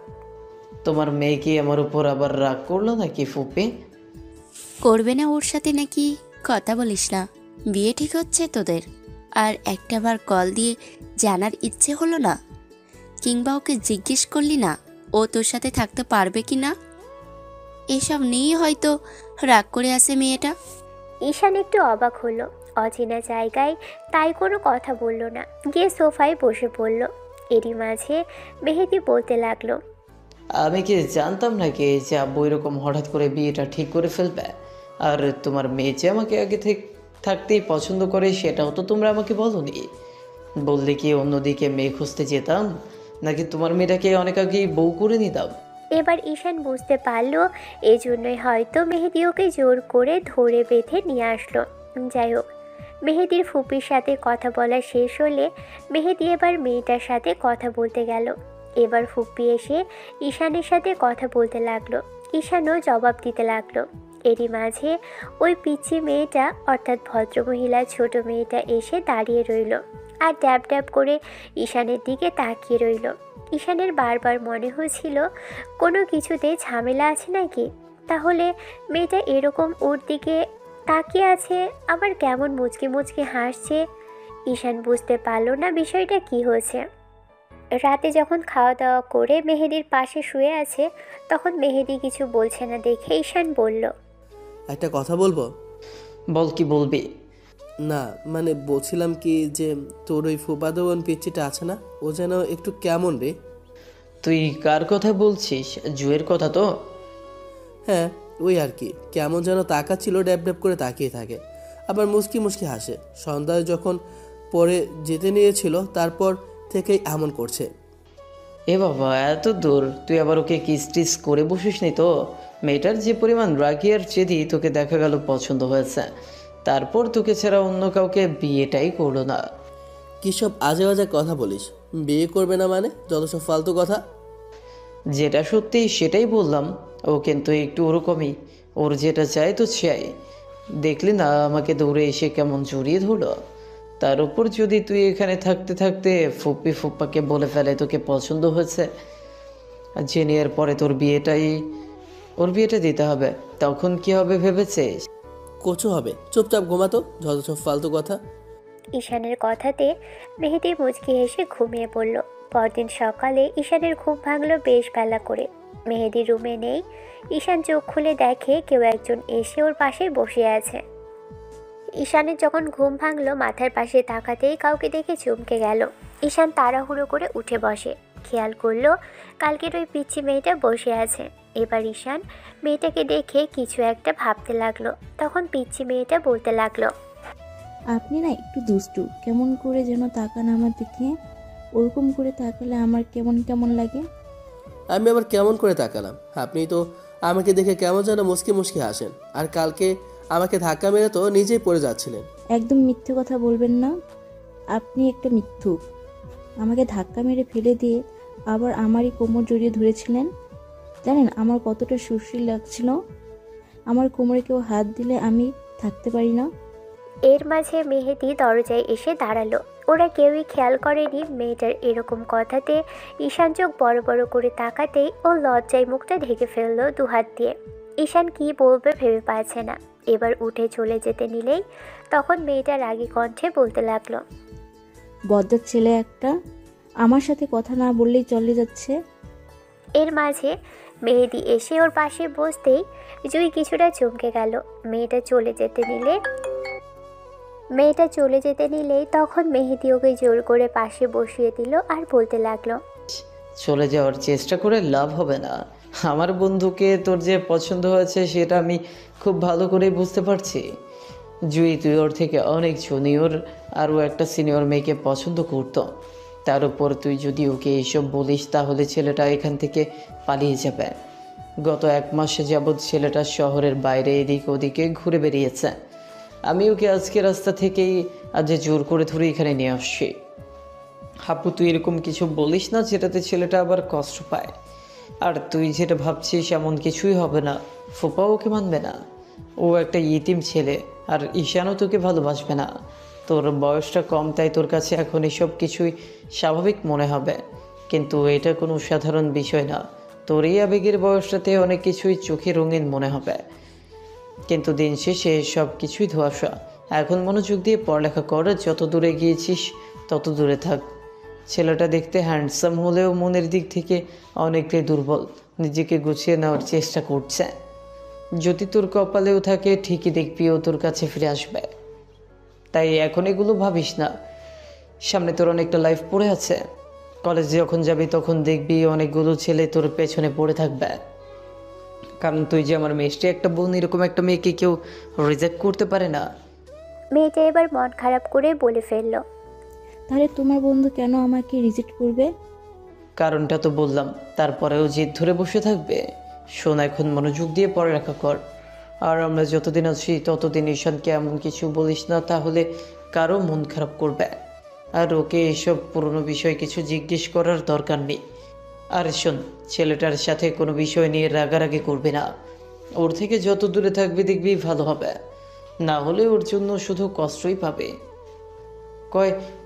তোমার মেয়ে কি আমার উপর আবার রাগ করলো নাকি ফুপি? করবে না, ওর সাথে নাকি কথা বলিস না? বিয়ে ঠিক হচ্ছে তোদের, আর একটাবার কল দিয়ে জানার ইচ্ছে হলো না? কিংবা ওকে জিজ্ঞেস করলি না ও তোর সাথে থাকতে পারবে কি না? এসব নিয়েই হয়তো রাগ করে আসে মেয়েটা। ঈশান একটু অবাক হলো। অচেনা জায়গায় তাই কোনো কথা বলল না, গিয়ে সোফায় বসে পড়ল। এরই মাঝে মেহেদি বলতে লাগলো, আমি কি জানতাম নাকি যে আব্বু এরকম হঠাৎ করে বিয়েটা ঠিক করে ফেলবে? আর তোমার মেয়ে যে আমাকে আগে থেকে থাকতেই পছন্দ করে সেটাও তো তোমরা আমাকে বলোনি। বললে কি অন্যদিকে মেয়ে খুঁজতে যেতাম, নাকি তোমার মেয়েটাকে অনেক আগেই বউ করে নিতাম? এবার ঈশান বুঝতে পারলো এজন্যই হয়তো মেহেদি ওকে জোর করে ধরে বেঁধে নিয়ে আসলো। যাই হোক, মেহেদির ফুপির সাথে কথা বলা শেষ হলে মেহেদি এবার মেয়েটার সাথে কথা বলতে গেল। এবার ফুপি এসে ঈশানের সাথে কথা বলতে লাগলো। ঈশানও জবাব দিতে লাগলো। এরই মাঝে ওই পিচ্ছি মেয়েটা অর্থাৎ ভদ্রমহিলা ছোট মেয়েটা এসে দাঁড়িয়ে রইল আর ড্যাব ড্যাব করে ঈশানের দিকে তাকিয়ে রইল। ঈশানের বারবার মনে হয়েছিল কোনো কিছুতে ঝামেলা আছে নাকি। তাহলে মেয়েটা এরকম ওর দিকে তাকিয়ে আছে, আবার কেমন মুচকি মুচকি হাসছে। ঈশান বুঝতে পারল না বিষয়টা কি হয়েছে। রাতে যখন খাওয়া দাওয়া করে মেহেদির পাশে শুয়ে আছে, তখন মেহেদি কিছু বলছে না দেখে ঈশান বলল, একটা কথা বলবো? বল, কি বলবি? না মানে বলছিলাম কি যে তোর ওই ফুফাতো বোন পিচ্চিটা আছে না, ও যেন একটু কেমন রে। তুই কার কথা বলছিস? জুয়ের কথা তো? হ্যাঁ ওই আর কি, কেমন যেন তাকাচ্ছিল, ড্যাব ড্যাব করে তাকিয়ে থাকে, আবার মুচকি মুচকি হাসে। সন্ধ্যায় যখন পরে যেতে নিয়েছিল তারপর থেকেই এমন করছে। এ বাবা, এত দূর! তুই আবার ওকে কিস টিস করে বসিস নি তো? মেয়েটার যে পরিমাণ রাগি আর জেদি, তোকে দেখা গেল পছন্দ হয়েছে, তারপর তোকে ছাড়া অন্য কাউকে বিয়েটাই করলো না। কী সব আজে বাজে কথা বলিস? বিয়ে করবে না মানে? যত সব ফালতু কথা। যেটা সত্যি সেটাই বললাম। ও কিন্তু একটু ওরকমই, ওর যেটা চাই তো চাই। দেখলি না আমাকে দৌড়ে এসে কেমন জড়িয়ে ধরলো। তার উপর যদি তুই এখানে থাকতে থাকতে ফুপ্পি ফুপ্পাকে বলে ফেলে তোকে পছন্দ হয়েছে, জেনে এর পরে ওর বিয়েটা দিতে হবে, তখন কি হবে ভেবেছিস? কচু হবে, চুপচাপ ঘুমাতো, যত সব ফালতু কথা। ঈশানের কথাতে মেহেদি মুচকি হেসে ঘুমিয়ে পড়ল। পরদিন সকালে ঈশানের ঘুম ভাঙল বেশ বেলা করে। মেহেদি রুমে নেই। ঈশান চোখ খুলে দেখে কেউ একজন এসে ওর পাশে বসে আছে। ঈশানের যখন ঘুম ভাঙল মাথার পাশে তাকাতেই কাউকে দেখে চমকে গেল। ঈশান তাড়াহুড়ো করে উঠে বসে। খেয়াল করলো কালকের ওই পিচ্চি মেয়েটা বসে আছে। এবার ঈশান মেয়েটাকে দেখে কিছু একটা ভাবতে লাগলো। তখন পিচ্চি মেয়েটা বলতে লাগলো, আপনি না একটু দুষ্টু, কেমন করে যেন তাকান আমার দিকে। ওরকম করে তাকালে আমার কেমন কেমন লাগে। আমি আবার কেমন করে তাকালাম? আপনি তো আমাকে দেখে কেমন যেন মুচকি মুচকি হাসেন, আর কালকে আমাকে ধাক্কা মেরে তো নিজেই পড়ে যাচ্ছিলেন। একদম মিথ্যে কথা বলবেন না, আপনি একটা মিথ্যুক। আমাকে ধাক্কা মেরে ফেলে দিয়ে আবার আমারই কোমর জড়িয়ে ধরেছিলেন। জানেন আমার কতটা সুশ্রী লাগছিল। আমার কোমরে কেউ হাত দিলে আমি থাকতে পারি না। এর মাঝে মেহেদি দরজায় এসে দাঁড়ালো। ওরা কেউই খেয়াল করেনি মেয়েটার এরকম কথাতে। ঈশান চোখ বড় বড় করে তাকাতেই ও লজ্জায় মুখটা ঢেকে ফেললো দুহাত দিয়ে। ঈশান কি বলবে ভেবে পাচ্ছে না। এবার উঠে চলে যেতে নিলেই তখন মেয়েটা রাগী কণ্ঠে বলতে লাগলো, বজ্জাত ছেলে একটা, আমার সাথে কথা না বললেই চলে যাচ্ছে। এর মাঝে মেহেদি এসে ওর পাশে বসতেই জুই কিছুটা চমকে গেল। মেয়েটা চলে যেতে নিলেই তখন মেহেদি ওকে জোর করে পাশে বসিয়ে দিল আর বলতে লাগলো, চলে যাওয়ার চেষ্টা করে লাভ হবে না। আমার বন্ধুকে তোর যে পছন্দ হয়েছে সেটা আমি খুব ভালো করেই বুঝতে পারছি। জুই, তুই ওর থেকে অনেক জুনিয়র আর ও একটা সিনিয়র মেয়েকে পছন্দ করতো। তার উপর তুই যদি ওকে এইসব বলিস তাহলে ছেলেটা এখান থেকে পালিয়ে যাবে। গত 1 মাস যাবৎ ছেলেটা শহরের বাইরে এদিক ওদিকে ঘুরে বেরিয়েছে। আমি ওকে আজকে রাস্তা থেকেই আজ জোর করে ধরে এখানে নিয়ে আসছি। হাপু, তুই এরকম কিছু বলিস না যেটাতে ছেলেটা আবার কষ্ট পায়। আর তুই যেটা ভাবছিস এমন কিছুই হবে না। ফুপা ওকে মানবে না। ও একটা ইতিম ছেলে, আর ঈশানও তোকে ভালোবাসবে না। তোর বয়সটা কম, তাই তোর কাছে এখন এসব কিছুই স্বাভাবিক মনে হবে, কিন্তু এটা কোনো সাধারণ বিষয় না। তোর এই আবেগের বয়সটাতে অনেক কিছুই চোখে রঙিন মনে হবে, কিন্তু দিন শেষে সব কিছুই ধোঁয়াশা। এখন মনোযোগ দিয়ে পড়ালেখা কর। যত দূরে গিয়েছিস তত দূরে থাক। ছেলেটা দেখতে হ্যান্ডসাম হলেও মনের দিক থেকে অনেকটাই দুর্বল। নিজেকে গুছিয়ে নেওয়ার চেষ্টা করছে। যদি তোর কপালেও থাকে ঠিকই দেখবি ও তোর কাছে ফিরে আসবে। তাই এখন এগুলো ভাবিস না। সামনে তোর অনেকটা লাইফ পড়ে আছে। কলেজে যখন যাবি তখন দেখবি অনেকগুলো ছেলে তোর পেছনে পড়ে থাকবে। কারণ তুই যে আমার মিষ্টি একটা বোন, এরকম একটা মেয়েকে কেউ রিজেক্ট করতে পারে না। মেয়েটা এবার মন খারাপ করে বলে ফেলল, তাহলে তোমার বন্ধু কেন আমাকে রিজেক্ট করবে? কারণটা তো বললাম, তারপরেও জেদ ধরে বসে থাকবে? শোন, এখন মনোযোগ দিয়ে পড়ালেখা কর। আর আমরা যতদিন আছি ততদিন ঈশানকে এমন কিছু বলিস না, তাহলে কারো মন খারাপ করবে। আর ওকে এসব পুরনো বিষয় কিছু জিজ্ঞেস করার দরকার নেই। আর শোন, ছেলেটার সাথে কোনো বিষয় নিয়ে রাগারাগি করবি না। ওর থেকে যত দূরে থাকবি দেখবি ভালো হবে, না হলে ওর জন্য শুধু কষ্টই পাবে।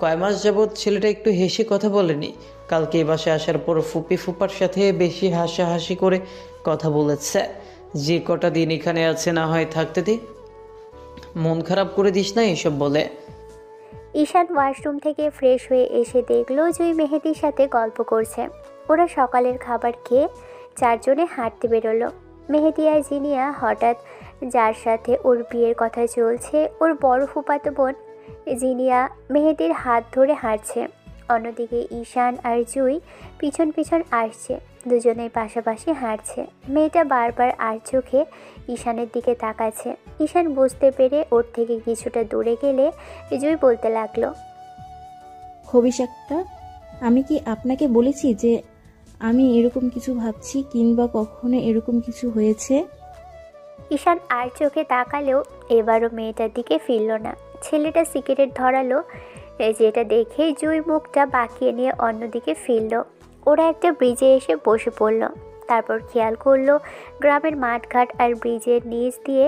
কয় মাস যাবৎ ছেলেটা একটু হেসে কথা বলেনি। কালকে এই বাসায় আসার পর ফুপার সাথে বেশি হাসাহাসি করে কথা বলেছে। যে কটা দিন এখানে আছে না হয় থাকতে দে, মন খারাপ করে দিস না এসব বলে। ঈশান ওয়াশরুম থেকে ফ্রেশ হয়ে এসে দেখলো জুই মেহেদির সাথে গল্প করছে। ওরা সকালের খাবার খেয়ে 4 জনে হাঁটতে বেরোলো। মেহেদি আর জিনিয়া হঠাৎ, যার সাথে ওর বিয়ের কথা চলছে, ওর বড় ফুফাতো বোন জিনিয়া মেহেদির হাত ধরে হাঁটছে। অন্যদিকে ঈশান আর জুই পিছন পিছন আসছে। দুজনেই পাশাপাশি হাঁটছে। মেয়েটা বারবার আর চোখে ঈশানের দিকে তাকাচ্ছে। ঈশান বুঝতে পেরে ওর থেকে কিছুটা দূরে গেলে জুই বলতে লাগলো, হবিস একটা, আমি কি আপনাকে বলেছি যে আমি এরকম কিছু ভাবছি কিংবা কখনো এরকম কিছু হয়েছে? ঈশান আর চোখে তাকালেও এবারও মেয়েটার দিকে ফিরল না। ছেলেটা সিগারেট ধরালো, যেটা দেখে জুই মুখটা বাঁকিয়ে নিয়ে অন্যদিকে ফিরল। ওরা একটা ব্রিজে এসে বসে পড়ল। তারপর খেয়াল করলো গ্রামের মাঠঘাট আর ব্রিজের নিচ দিয়ে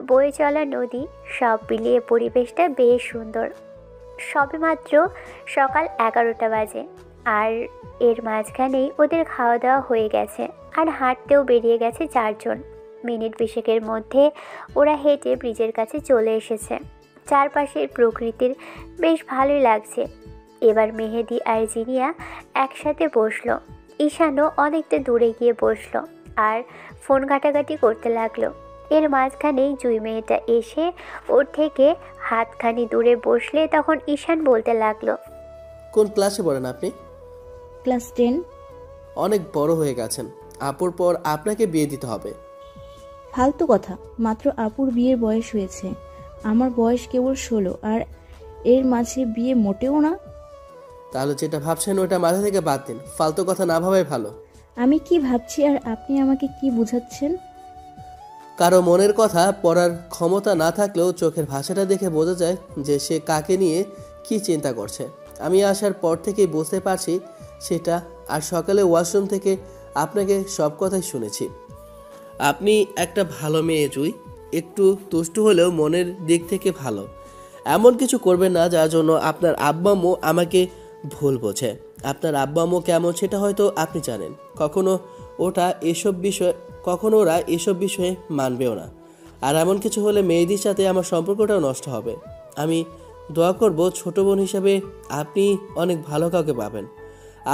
বয়ে চলা নদী, সব মিলিয়ে পরিবেশটা বেশ সুন্দর। সবেমাত্র সকাল 11টা বাজে, আর এর মাঝখানেই ওদের খাওয়া দাওয়া হয়ে গেছে আর হাঁটতেও বেরিয়ে গেছে 4 জন। মিনিট 20 মধ্যে ওরা হেঁটে ব্রিজের কাছে চলে এসেছে। চারপাশের প্রকৃতির বেশ ভালোই লাগছে। এবার মেহেদি আর জিনিয়া একসাথে বসলো। ঈশানও অনেকটা দূরে গিয়ে বসলো আর ফোন ঘাটাঘাটি করতে লাগলো। এর মাঝখানেই জুই মেয়েটা এসে ওর থেকে হাতখানি দূরে বসলে তখন ঈশান বলতে লাগলো, কোন ক্লাসে পড়েন আপনি? ক্লাস 10। অনেক বড় হয়ে গেছেন, আপুর পর আপনাকে বিয়ে দিতে হবে। ফালতু কথা, মাত্র আপুর বিয়ের বয়স হয়েছে, আমার বয়স কেবল 16, আর এর মাঝে বিয়ে মোটেও না। তাহলে যেটা ভাবছেন ওটা মাথা থেকে বাদ দিন, ফালতু কথা না ভাবাই ভালো। আমি কি ভাবছি আর আপনি আমাকে কি বুঝাচ্ছেন? কারো মনের কথা পড়ার ক্ষমতা না থাকলেও চোখের ভাষাটা দেখে বোঝা যায় যে সে কাকে নিয়ে কি চিন্তা করছে। আমি আসার পর থেকেই বুঝতে পারছি সেটা। আর সকালে ওয়াশরুম থেকে আপনাকে সব কথাই শুনেছি। আপনি একটা ভালো মেয়ে জুই, একটু দুষ্টু হলেও মনের দিক থেকে ভালো। এমন কিছু করবেন না যার জন্য আপনার আব্বা আম্মু আমাকে ভুল বোঝে। আপনার আব্বা আম্মু কেমন সেটা হয়তো আপনি জানেন। কখনো ওরা এসব বিষয়ে মানবেও না। আর এমন কিছু হলে মেয়েদের সাথে আমার সম্পর্কটাও নষ্ট হবে। আমি দোয়া করব ছোট বোন হিসাবে আপনি অনেক ভালো কাউকে পাবেন।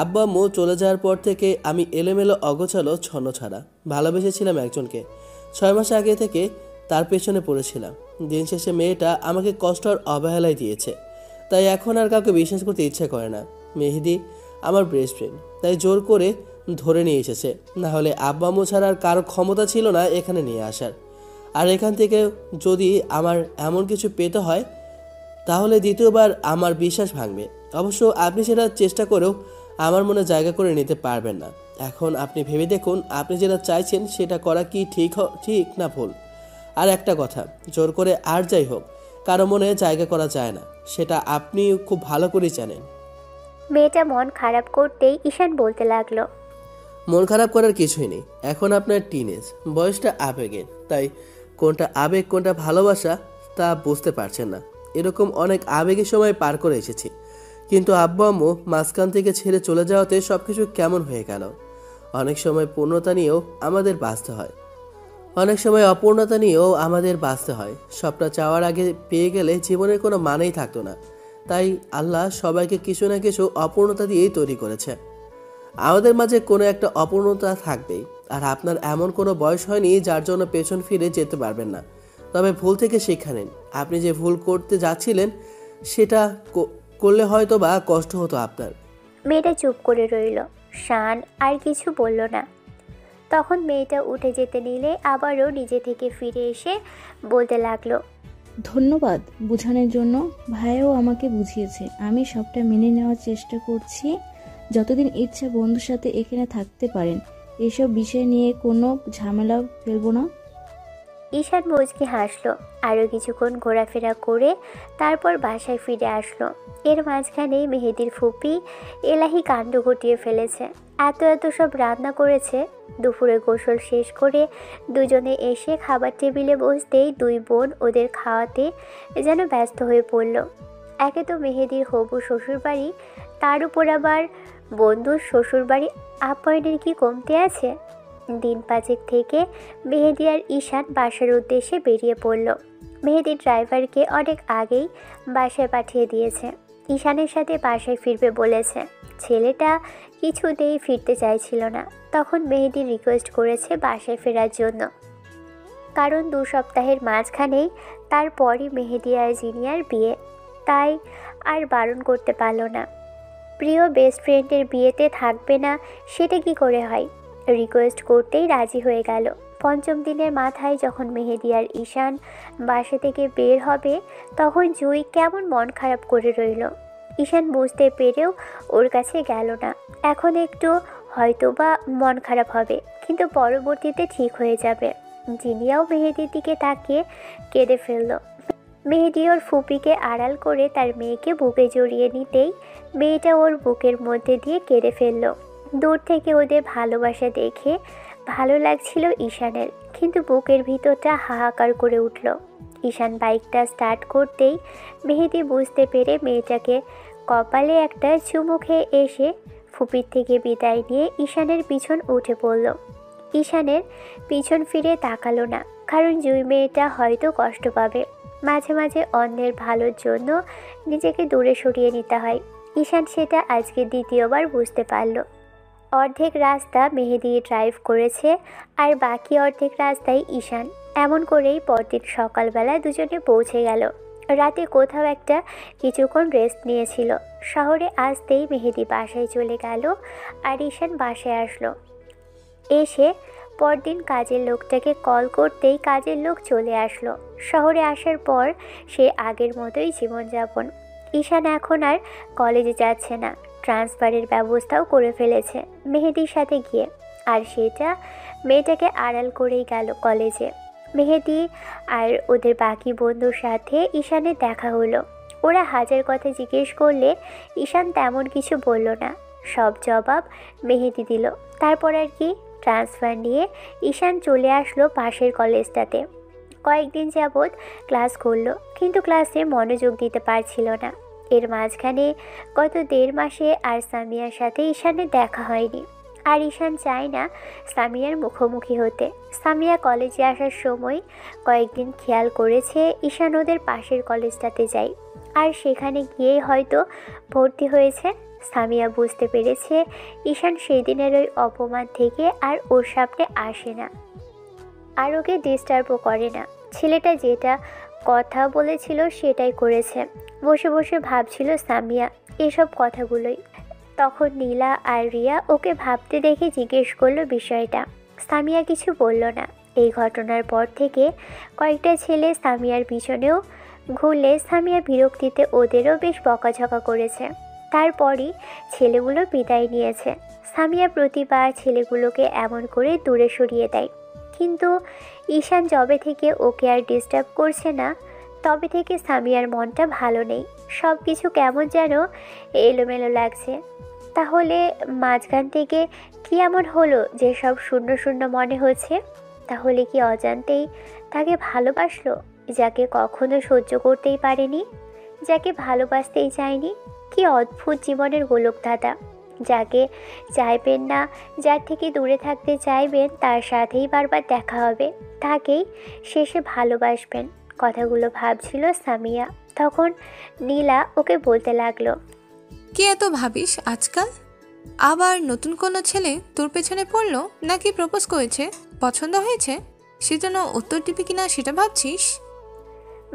আব্বা আম্মু চলে যাওয়ার পর থেকে আমি এলোমেলো অগোছালো ছন্নছাড়া ভালোবেসেছিলাম একজনকে। 6 মাস আগে থেকে তার পেছনে পড়েছিলাম। দিন শেষে মেয়েটা আমাকে কষ্ট আর অবহেলায় দিয়েছে, তাই এখন আর কাউকে বিশ্বাস করতে ইচ্ছে করে না। মেহেদি আমার বেস্ট ফ্রেন্ড, তাই জোর করে ধরে নিয়ে এসেছে। না হলে আব্বা আম্মু ছাড়া আর কারো ক্ষমতা ছিল না এখানে নিয়ে আসার। আর এখান থেকে যদি আমার এমন কিছু পেতে হয় তাহলে দ্বিতীয়বার আমার বিশ্বাস ভাঙবে। অবশ্য আপনি সেটা চেষ্টা করেও আমার মনে জায়গা করে নিতে পারবেন না। এখন আপনি ভেবে দেখুন আপনি যেটা চাইছেন সেটা করা কি ঠিক না ভুল। আর একটা কথা, জোর করে আর যাই হোক কারো মনে জায়গা করা যায় না, সেটা আপনি খুব ভালো করেই জানেন। মেয়েটা মন খারাপ করতেই ঈশান বলতে লাগলো, মন খারাপ করার কিছুই নেই। এখন আপনার টিনেজ, বয়সটা আবেগের, তাই কোনটা আবেগ কোনটা ভালোবাসা তা বুঝতে পারছেন না। এরকম অনেক আবেগের সময় পার করে এসেছি, কিন্তু আব্বা আম্মু মাঝখান থেকে ছেড়ে চলে যাওয়াতে সব কিছু কেমন হয়ে গেল। অনেক সময় পূর্ণতা নিয়েও আমাদের বাঁচতে হয়, অনেক সময় অপূর্ণতা নিয়েও আমাদের বাঁচতে হয়। সবটা চাওয়ার আগে পেয়ে গেলে জীবনের কোনো মানেই থাকতো না। তাই আল্লাহ সবাইকে কিছু না কিছু অপূর্ণতা দিয়েই তৈরি করেছে। আমাদের মাঝে কোনো একটা অপূর্ণতা থাকবেই। আর আপনার এমন কোনো বয়স হয়নি যার জন্য পেছন ফিরে যেতে পারবেন না। তবে ভুল থেকে শিক্ষা নিন। আপনি যে ভুল করতে যাচ্ছিলেন সেটা করলে হয়তো বা কষ্ট হতো আপনার। মেয়েটা চুপ করে রইল। শান আর কিছু বলল না। তখন মেয়েটা উঠে যেতে নিলে আবারও নিজে থেকে ফিরে এসে বলতে লাগলো, ধন্যবাদ বোঝানোর জন্য। ভাইও আমাকে বুঝিয়েছে, আমি সবটা মেনে নেওয়ার চেষ্টা করছি। যতদিন ইচ্ছা বন্ধুর সাথে এখানে থাকতে পারেন, এসব বিষয় নিয়ে কোনো ঝামেলা ফেলবো না। ঈশান মুচকি হাসলো। আরও কিছুক্ষণ ঘোরাফেরা করে তারপর বাসায় ফিরে আসলো। এর মাঝখানে মেহেদির ফুপি এলাহি কাণ্ড ঘটিয়ে ফেলেছে। এত সব রান্না করেছে। দুপুরে গোসল শেষ করে দুজনে এসে খাবার টেবিলে বসতেই দুই বোন ওদের খাওয়াতে যেন ব্যস্ত হয়ে পড়ল। একে তো মেহেদির হবু শ্বশুরবাড়ি, তার উপর আবার বন্ধুর শ্বশুরবাড়ি, আপ্যায়নের কি কমতে আছে। দিন 5 থেকে মেহেদি আর ঈশান বাসার উদ্দেশ্যে বেরিয়ে পড়ল। মেহেদি ড্রাইভারকে অনেক আগেই বাসায় পাঠিয়ে দিয়েছে। ঈশানের সাথে বাসায় ফিরবে বলেছে। ছেলেটা কিছুতেই ফিরতে চাইছিল না। তখন মেহেদি রিকোয়েস্ট করেছে বাসায় ফেরার জন্য, কারণ 2 সপ্তাহের মাঝখানেই তারপরই মেহেদি আর জিনিয়ার বিয়ে। তাই আর বারণ করতে পারল না। প্রিয় বেস্ট ফ্রেন্ডের বিয়েতে থাকবে না সেটা কি করে হয়। রিকোয়েস্ট করতেই রাজি হয়ে গেল। 5ম দিনের মাথায় যখন মেহেদি আর ঈশান বাসা থেকে বের হবে তখন জুই কেমন মন খারাপ করে রইল। ঈশান বুঝতে পেরেও ওর কাছে গেল না। এখন একটু হয়তো বা মন খারাপ হবে, কিন্তু পরবর্তীতে ঠিক হয়ে যাবে। জিনিয়াও মেহেদির দিকে তাকিয়ে কেঁদে ফেলল। মেহেদি ওর ফুপিকে আড়াল করে তার মেয়েকে বুকে জড়িয়ে নিতেই মেয়েটা ওর বুকের মধ্যে দিয়ে কেঁদে ফেলল। দূর থেকে ওদের ভালোবাসা দেখে ভালো লাগছিল ঈশানের, কিন্তু বুকের ভিতরটা হাহাকার করে উঠল। ঈশান বাইকটা স্টার্ট করতেই মেহেদি বুঝতে পেরে মেয়েটাকে কপালে একটা চুমু খেয়ে এসে ফুপির থেকে বিদায় নিয়ে ঈশানের পিছন উঠে পড়ল। ঈশানের পিছন ফিরে তাকালো না, কারণ জুই মেয়েটা হয়তো কষ্ট পাবে। মাঝে মাঝে অন্যের ভালোর জন্য নিজেকে দূরে সরিয়ে নিতে হয়। ঈশান সেটা আজকে দ্বিতীয়বার বুঝতে পারল। অর্ধেক রাস্তা মেহেদি ড্রাইভ করেছে আর বাকি অর্ধেক রাস্তায় ঈশান। এমন করেই পরদিন সকালবেলা দুজনে পৌঁছে গেল। রাতে কোথাও একটা কিছুক্ষণ রেস্ট নিয়েছিল। শহরে আসতেই মেহেদি বাসায় চলে গেল আর ঈশান বাসায় আসলো। এসে পরদিন কাজের লোকটাকে কল করতেই কাজের লোক চলে আসলো। শহরে আসার পর সে আগের মতোই জীবনযাপন। ঈশান এখন আর কলেজে যাচ্ছে না, ট্রান্সফারের ব্যবস্থাও করে ফেলেছে মেহেদির সাথে গিয়ে। আর সেটা মেয়েটাকে আড়াল করেই গেল কলেজে। মেহেদি আর ওদের বাকি বন্ধুর সাথে ঈশানের দেখা হলো। ওরা হাজার কথা জিজ্ঞেস করলে ঈশান তেমন কিছু বলল না, সব জবাব মেহেদি দিল। তারপর আর কি, ট্রান্সফার নিয়ে ঈশান চলে আসলো পাশের কলেজটাতে। কয়েকদিন যাবৎ ক্লাস করলো, কিন্তু ক্লাসে মনোযোগ দিতে পারছিল না। এর মাঝখানে গত 1.5 মাসে আর সামিয়ার সাথে ঈশানের দেখা হয়নি। আর ঈশান চায় না সামিয়ার মুখোমুখি হতে। সামিয়া কলেজে আসার সময় কয়েকদিন খেয়াল করেছে ঈশান ওদের পাশের কলেজটাতে যায়, আর সেখানে গিয়েই হয়তো ভর্তি হয়েছে। সামিয়া বুঝতে পেরেছে ঈশান সেদিনের ওই অপমান থেকে আর ওর সামনে আসে না, আর ওকে ডিস্টার্বও করে না। ছেলেটা যেটা কথা বলেছিল সেটাই করেছে। বসে বসে ভাবছিল সামিয়া এসব কথাগুলোই। তখন নীলা আর রিয়া ওকে ভাবতে দেখে জিজ্ঞেস করলো বিষয়টা। সামিয়া কিছু বলল না। এই ঘটনার পর থেকে কয়েকটা ছেলে সামিয়ার পিছনেও ঘুরলে সামিয়া বিরক্তিতে ওদেরও বেশ বকাঝকা করেছে। তারপরই ছেলেগুলো বিদায় নিয়েছে। সামিয়া প্রতিবার ছেলেগুলোকে এমন করে দূরে সরিয়ে দেয়, কিন্তু ঈশান যবে থেকে ওকে আর ডিস্টার্ব করছে না তবে থেকে সামিয়ার মনটা ভালো নেই। সব কিছু কেমন যেন এলোমেলো লাগছে। তাহলে মাঝখান থেকে কি এমন হলো যে সব শূন্য শূন্য মনে হচ্ছে? তাহলে কি অজান্তেই তাকে ভালোবাসলো, যাকে কখনো সহ্য করতেই পারেনি, যাকে ভালোবাসতেই চায়নি? কি অদ্ভুত জীবনের গোলকধাঁধা! যাকে চাইবেন না, যার থেকে দূরে থাকতে চাইবেন, তার সাথেই বারবার দেখা হবে, তাকেই শেষে ভালোবাসবেন। কথাগুলো ভাবছিল সামিয়া। তখন নীলা ওকে বলতে লাগলো, কি এত ভাবিস আজকাল? আবার নতুন কোনো ছেলে তোর পেছনে পড়লো, নাকি প্রপোজ করেছে, পছন্দ হয়েছে, সেজন্য উত্তর দিবি কিনা সেটা ভাবছিস?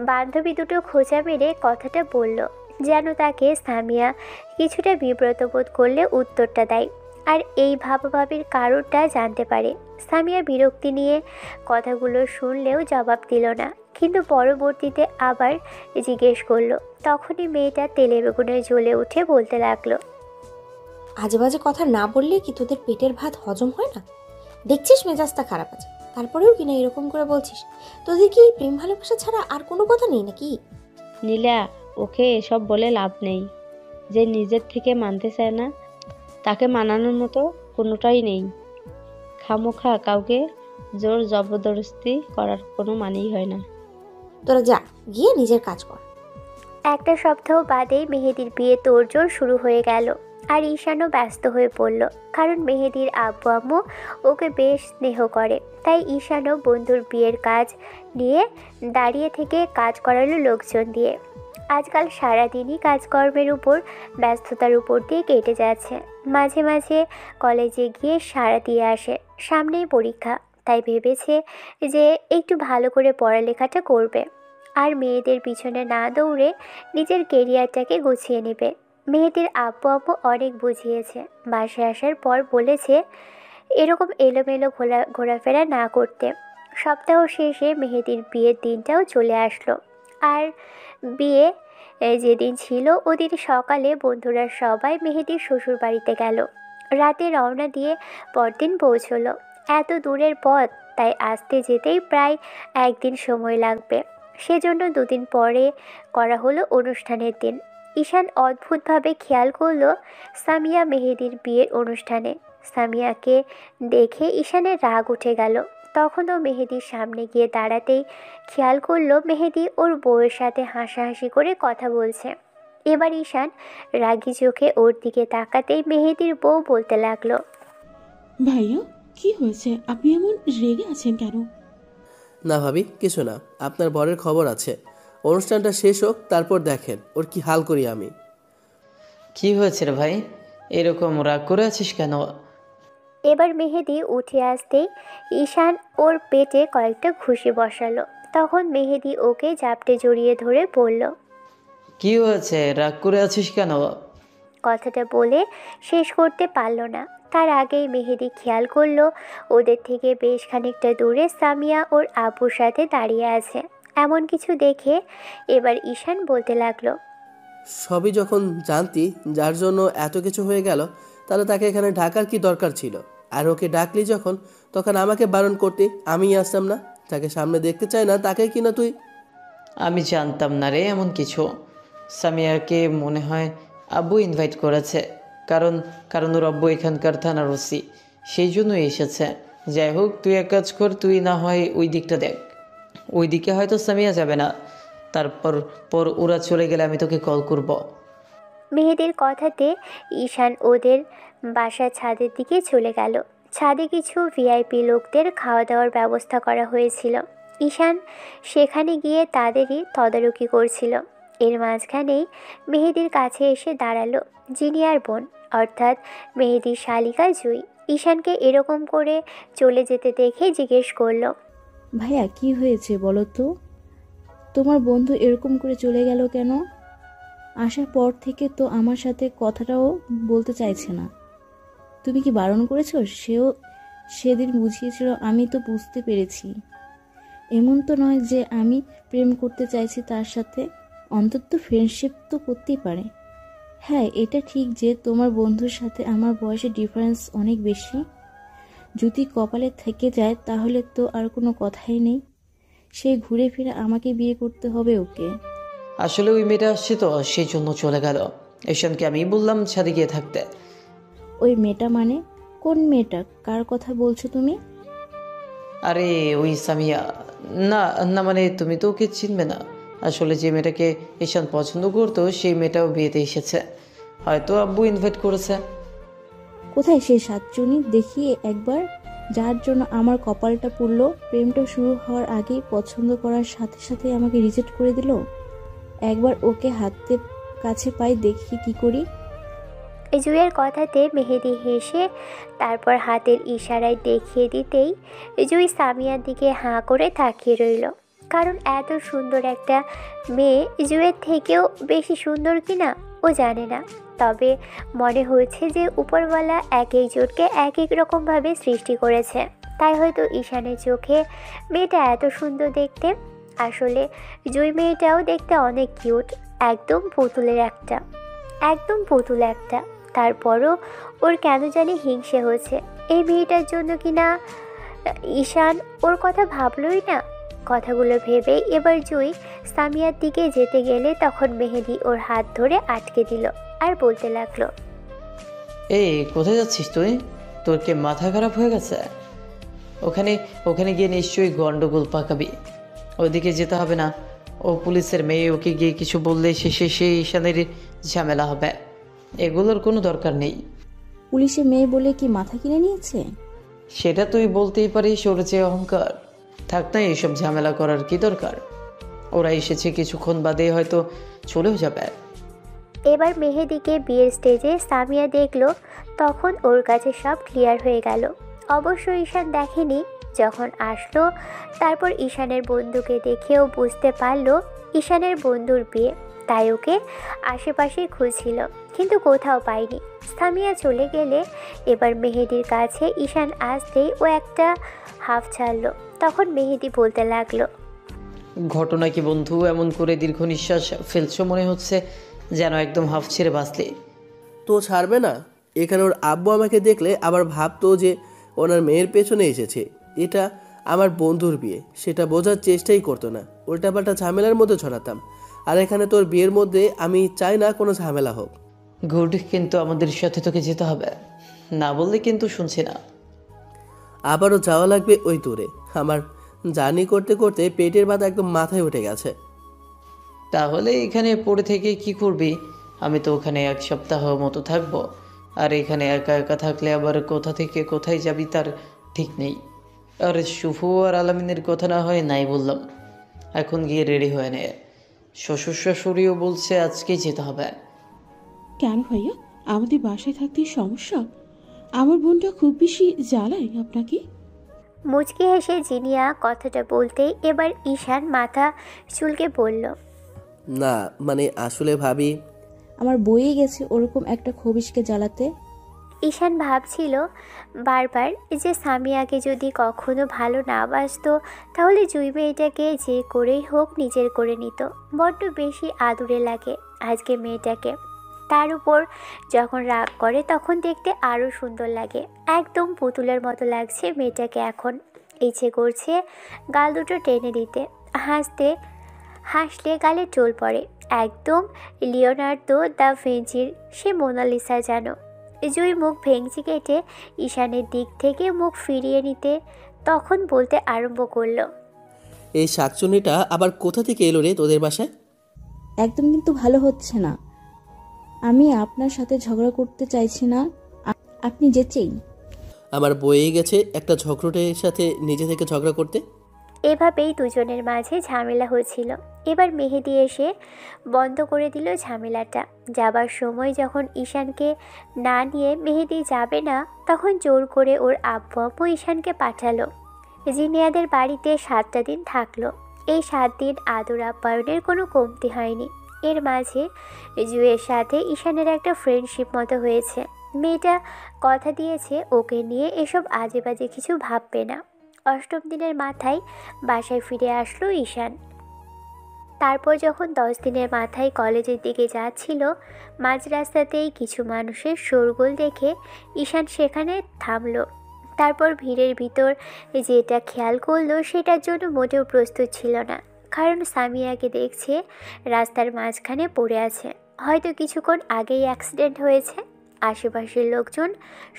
বান্ধবী দুটো খোঁচা মেরে কথাটা বলল, যেন তাকে সামিয়া কিছুটা বিব্রত বোধ করলে উত্তরটা দেয় আর এই ভাবাভাবির কারণটা জানতে পারে। সামিয়া বিরক্তি নিয়ে কথাগুলো শুনলেও জবাব দিল না, কিন্তু পরবর্তীতে আবার জিজ্ঞেস করলো। তখনই মেয়েটা তেলে বেগুনে জ্বলে উঠে বলতে লাগলো, আজে বাজে কথা না বললে কি তোদের পেটের ভাত হজম হয় না? দেখছিস মেজাজটা খারাপ আছে, তারপরেও কিনা এরকম করে বলছিস। তোদের কি প্রেম ভালোবাসা ছাড়া আর কোনো কথা নেই নাকি? নীলা, ওকে এসব বলে লাভ নেই। যে নিজের থেকে মানতে চায় না তাকে মানানোর মতো কোনোটাই নেই। খামোখা কাউকে জোর জবরদস্তি করার কোনো মানেই হয় না। তোরা যা, গিয়ে নিজের কাজ কর। একটা সপ্তাহ বাদেই মেহেদির বিয়ে তোড়জোড় শুরু হয়ে গেল। আর ঈশানও ব্যস্ত হয়ে পড়ল, কারণ মেহেদির আব্বু আম্মু ওকে বেশ স্নেহ করে। তাই ঈশানও বন্ধুর বিয়ের কাজ নিয়ে দাঁড়িয়ে থেকে কাজ করালো লোকজন দিয়ে। আজকাল সারাদিনই কাজকর্মের উপর ব্যস্ততার উপর দিয়ে কেটে যাচ্ছে। মাঝে মাঝে কলেজে গিয়ে সাড়া দিয়ে আসে। সামনেই পরীক্ষা, তাই ভেবেছে যে একটু ভালো করে পড়ালেখাটা করবে আর মেয়েদের পিছনে না দৌড়ে নিজের কেরিয়ারটাকে গুছিয়ে নেবে। মেহেদির আব্বু আম্মু অনেক বুঝিয়েছে। বাসায় আসার পর বলেছে এরকম এলোমেলো ঘোরাফেরা না করতে। সপ্তাহ শেষে মেহেদির বিয়ের দিনটাও চলে আসলো। আর বিয়ে যেদিন ছিল ওদিন সকালে বন্ধুরা সবাই মেহেদির শ্বশুর বাড়িতে গেল। রাতে রওনা দিয়ে পরদিন পৌঁছলো। এত দূরের পথ, তাই আসতে যেতেই প্রায় 1 দিন সময় লাগবে। সেজন্য 2 দিন পরে করা হলো অনুষ্ঠানের দিন। ঈশান অদ্ভুতভাবে খেয়াল করলো সামিয়া মেহেদির বিয়ের অনুষ্ঠানে। সামিয়াকে দেখে ঈশানের রাগ উঠে গেল। তখনও মেহেদির সামনে গিয়ে দাঁড়াতেই খেয়াল করলো মেহেদি ওর বউয়ের সাথে হাসাহাসি করে কথা বলছে। এবার ঈশান রাগী চোখে ওর দিকে তাকাতেই মেহেদির বউ বলতে লাগলো, ভাইয়া কি হয়েছে? আপনি এমন রেগে আছেন কেন? না ভাবি, কিছু না। আপনার বরের খবর আছে, অনুষ্ঠানটা শেষ হোক, তারপর দেখেন ওর কি হাল করি আমি। কি হয়েছে রে ভাই, এরকম রাগ করে আছিস কেন? এবার মেহেদি উঠে আসতেই ঈশান ওর পেটে কয়েকটা ঘুষি বসালো। তখন মেহেদি ওকে জাপটে জড়িয়ে ধরে বলল, কি হয়েছে, রাগ করে আছিস কেন? কথাটা বলে শেষ করতে পারল না, তার আগেই মেহেদি খেয়াল করলো ওদের থেকে বেশ খানিকটা দূরে সামিয়া ওর আব্বুর সাথে দাঁড়িয়ে আছে। এমন কিছু দেখে এবার ঈশান বলতে লাগলো, সবই যখন জানতি যার জন্য এত কিছু হয়ে গেল, তাহলে তাকে এখানে ডাকার কি দরকার ছিল? আর ওকে ডাকলি যখন, তখন আমাকে বারণ করতে আমিই আসতাম না? তাকে সামনে দেখতে চাই না, তাকে কিনা তুই। আমি জানতাম না রে এমন কিছু। সামিয়াকে মনে হয় আব্বু ইনভাইট করেছে, কারণ কারণ ওর আব্বু এখানকার থানার ওসি, সেই জন্যই এসেছে। যাই হোক, তুই এক কাজ কর, তুই না হয় ওই দিকটা দেখ। ওই দিকে হয়তো সামিয়া যাবে না, তারপর ওরা চলে গেলে আমি তোকে কল করব। মেহেদির কথাতে ঈশান ওদের বাসার ছাদের দিকে চলে গেল। ছাদে কিছু ভিআইপি লোকদের খাওয়া দাওয়ার ব্যবস্থা করা হয়েছিল। ঈশান সেখানে গিয়ে তাদেরই তদারকি করছিল। এর মাঝখানেই মেহেদির কাছে এসে দাঁড়ালো জিনিয়ার বোন, অর্থাৎ মেহেদির শালিকা জুই। ঈশানকে এরকম করে চলে যেতে দেখে জিজ্ঞেস করলো, ভাইয়া কি হয়েছে বলো তো? তোমার বন্ধু এরকম করে চলে গেল কেন? আসার পর থেকে তো আমার সাথে কথাটাও বলতে চাইছে না। তুমি কি বারণ করেছো? সেও সেদিন বুঝিয়েছিল, আমি তো বুঝতে পেরেছি। এমন তো নয় যে আমি প্রেম করতে চাইছি তার সাথে, অন্তত ফ্রেন্ডশিপ তো করতেই পারে। হ্যাঁ, এটা ঠিক যে তোমার বন্ধুর সাথে আমার বয়সের ডিফারেন্স অনেক বেশি। যদি কপালে থেকে যায় তাহলে তো আর কোনো কথাই নেই, সে ঘুরে ফিরে আমাকে বিয়ে করতে হবে ওকে। আসলে ওই মেয়েটা আসছে তো, সেই জন্য চলে গেল। ঈশানকে আমি বললাম ছাদে গিয়ে থাকতে। ওই মেয়েটা মানে? কোন মেয়েটা, কার কথা বলছো তুমি? আরে ওই সামিয়া। না না, মানে তুমি তো ওকে চিনবে না। আসলে যে মেয়েটাকে ঈশান পছন্দ করতো, সেই মেয়েটাও বিয়েতে এসেছে, হয়তো আব্বু ইনভাইট করেছে। কোথায় সে সাতচুনি দেখি একবার, যার জন্য আমার কপালটা পুড়লো? প্রেমটা শুরু হওয়ার আগেই পছন্দ করার সাথে সাথে আমাকে রিজেক্ট করে দিল। একবার ওকে হাতে কাছে পাই, দেখি কি করি। জুইয়ের কথাতে মেহেদি হেসে তারপর হাতের ইশারায় দেখিয়ে দিতেই জুই সামিয়ার দিকে হাঁ করে তাকিয়ে রইল। কারণ এত সুন্দর একটা মেয়ে জুইয়ের থেকেও বেশি সুন্দর কিনা ও জানে না, তবে মনে হয়েছে যে উপরওয়ালা এক একজনকে এক এক রকমভাবে সৃষ্টি করেছে, তাই হয়তো ঈশানের চোখে মেয়েটা এত সুন্দর দেখতে। আসলে জুই মেয়েটাও দেখতে অনেক কিউট, একদম পুতুল একটা। তারপরও ওর কেন জানি হিংসে হয়েছে এই মেয়েটার জন্য কিনা ঈশান ওর কথা ভাবলই না। কথাগুলো ভেবেই এবার জুই সামিয়ার দিকে যেতে গেলে তখন মেহেদি ওর হাত ধরে আটকে দিল আর বলতে লাগলো, এই কোথায় যাচ্ছিস তুই? তোর কি মাথা খারাপ হয়ে গেছে? ওখানে ওখানে গিয়ে নিশ্চয়ই গন্ডগোল পাকাবি। ওইদিকে যেতে হবে না, ও পুলিশের মেয়ে, ওকে গিয়ে কিছু বললে শেষে সেই ঈশানের ঝামেলা হবে। এগুলোর কোনো দরকার নেই। পুলিশের মেয়ে বলে কি মাথা কিনে নিয়েছে? সেটা তুই বলতেই পারিস, ওর যে অহংকার। থাক না, এইসব ঝামেলা করার কি দরকার? ওরা এসেছে, কিছুক্ষণ বাদে হয়তো চলেও যাবে। এবার মেহেদিকে বিয়ের স্টেজে সামিয়া দেখলো, তখন ওর কাছে সব ক্লিয়ার হয়ে গেল। অবশ্য ঈশান দেখেনি যখন আসলো। তারপর ঈশানের বন্ধুকে দেখেও বুঝতে পারলো ঈশানের বন্ধুর বিয়ে, তাই ওকে আশেপাশে খুঁজছিল কিন্তু কোথাও পায়নি। সামিয়া চলে গেলে এবার মেহেদির কাছে ঈশান আসতেই ও একটা হাফ ছাড়লো। তখন মেহেদি বলতে লাগলো, ঘটনা কি বন্ধু, এমন করে দীর্ঘ নিঃশ্বাস ফেলছো মনে হচ্ছে যেন একদম হাফ ছেড়ে বাঁচলে। তো ছাড়বে না? এখানে ওর আব্বু আমাকে দেখলে আবার ভাবতো যে ওনার মেয়ের পেছনে এসেছে। এটা আমার বন্ধুর বিয়ে, সেটা বোঝার চেষ্টাই করতো না, উল্টাপাল্টা ঝামেলার মধ্যে ছড়াতাম। আর এখানে তোর বিয়ের মধ্যে আমি চাই না কোনো ঝামেলা হোক। গুড, কিন্তু আমাদের সাথে তোকে যেতে হবে, না বললে কিন্তু শুনছি না। আবারও যাওয়া লাগবে ওই দূরে। আমার জার্নি করতে করতে পেটের ব্যথা একদম মাথায় উঠে গেছে। তাহলে এখানে পড়ে থেকে কি করবি? আমি তো ওখানে 1 সপ্তাহ মতো থাকবো, আর এখানে একা একা থাকলে আবার কোথা থেকে কোথায় যাবি তার ঠিক নেই। আর শুভ আর আলামিনের কথা না হয় নাই বললাম, এখন গিয়ে রেডি হয়ে নে। শ্বশুর শাশুড়িও বলছে আজকেই যেতে হবে। কেন ভাইয়া, আমাদের বাসায় থাকতে সমস্যা? আমার বোনটা খুব বেশি জ্বালায় আপনাকে? মুচকি হেসে জিনিয়া কথাটা বলতেই এবার ঈশান মাথা চুলকে বলল, না মানে আসলে ভাবি, আমার বইয়ে গেছে ওরকম একটা খবিশকে জ্বালাতে। ঈশান ভাবছিল বারবার যে সামিয়াকে যদি কখনো ভালো না বাসতো তাহলে জুই মেয়েটাকে যে করেই হোক নিজের করে নিত। বড্ড বেশি আদুরে লাগে আজকে মেয়েটাকে। তার উপর যখন রাগ করে তখন দেখতে আরও সুন্দর লাগে। একদম পুতুলের মতো লাগছে মেয়েটাকে এখন। ইচ্ছে করছে গাল দুটো টেনে দিতে, হাসলে গালে টোল পড়ে। একদম লিওনার্দো দ্য ভিঞ্চির সে মোনালিসা যেন। জুই মুখ ভেঙচি কেটে ঈশানের দিক থেকে মুখ ফিরিয়ে নিতে তখন বলতে আরম্ভ করলো, এই শাকচুনিটা আবার কোথা থেকে এলো রে তোদের বাসায়? একদম কিন্তু ভালো হচ্ছে না। আমি আপনার সাথে ঝগড়া করতে চাইছি না, আপনি যেচেই। আমার বইয়ে গেছে একটা ঝগড়টের সাথে নিজে থেকে ঝগড়া করতে। এভাবেই দুজনের মাঝে ঝামেলা হয়েছিল। এবার মেহেদি এসে বন্ধ করে দিল ঝামেলাটা। যাবার সময় যখন ঈশানকে না নিয়ে মেহেদি যাবে না তখন জোর করে ওর আব্বু ঈশানকে পাঠালো। জিনিয়াদের বাড়িতে 7টা দিন থাকলো। এই 7 দিন আদর আপ্যায়নের কোনো কমতি হয়নি। এর মাঝে জুয়ের সাথে ঈশানের একটা ফ্রেন্ডশিপ মতো হয়েছে। মেয়েটা কথা দিয়েছে ওকে নিয়ে এসব আজে বাজে কিছু ভাববে না। 8ম দিনের মাথায় বাসায় ফিরে আসলো ঈশান। তারপর যখন 10 দিনের মাথায় কলেজের দিকে যাচ্ছিল মাঝ রাস্তাতেই কিছু মানুষের শোরগোল দেখে ঈশান সেখানে থামলো। তারপর ভিড়ের ভিতর যেটা খেয়াল করলো সেটার জন্য মোটেও প্রস্তুত ছিল না। কারণ সামিয়াকে দেখছে রাস্তার মাঝখানে পড়ে আছে। হয়তো কিছুক্ষণ আগেই অ্যাক্সিডেন্ট হয়েছে। আশেপাশের লোকজন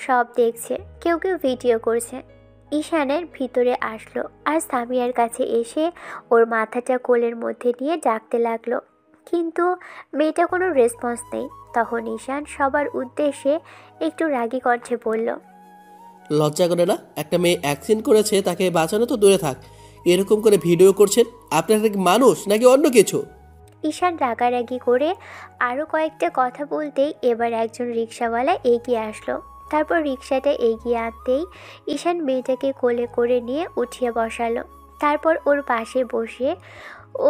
সব দেখছে, কেউ কেউ ভিডিও করছে। ঈশানের ভিতরে আসলো আর সামিয়ার কাছে এসে ওর মাথাটা কোলের মধ্যে নিয়ে ডাকতে লাগলো, কিন্তু মেয়েটা কোনো রেসপন্স নেই। তখন ঈশান সবার উদ্দেশ্যে একটু রাগী কণ্ঠে বলল, লজ্জা করে না? একটা মেয়ে অ্যাক্সিডেন্ট করেছে, তাকে বাঁচানো তো দূরে থাক, এরকম করে ভিডিও করছেন। আপনারা কি মানুষ নাকি অন্য কিছু? ঈশান রাগারাগি করে আরও কয়েকটা কথা বলতেই এবার একজন রিক্সাওয়ালা এগিয়ে আসলো। তারপর রিক্সাটা এগিয়ে আনতেই ঈশান মেয়েটাকে কোলে করে নিয়ে উঠিয়ে বসালো। তারপর ওর পাশে বসে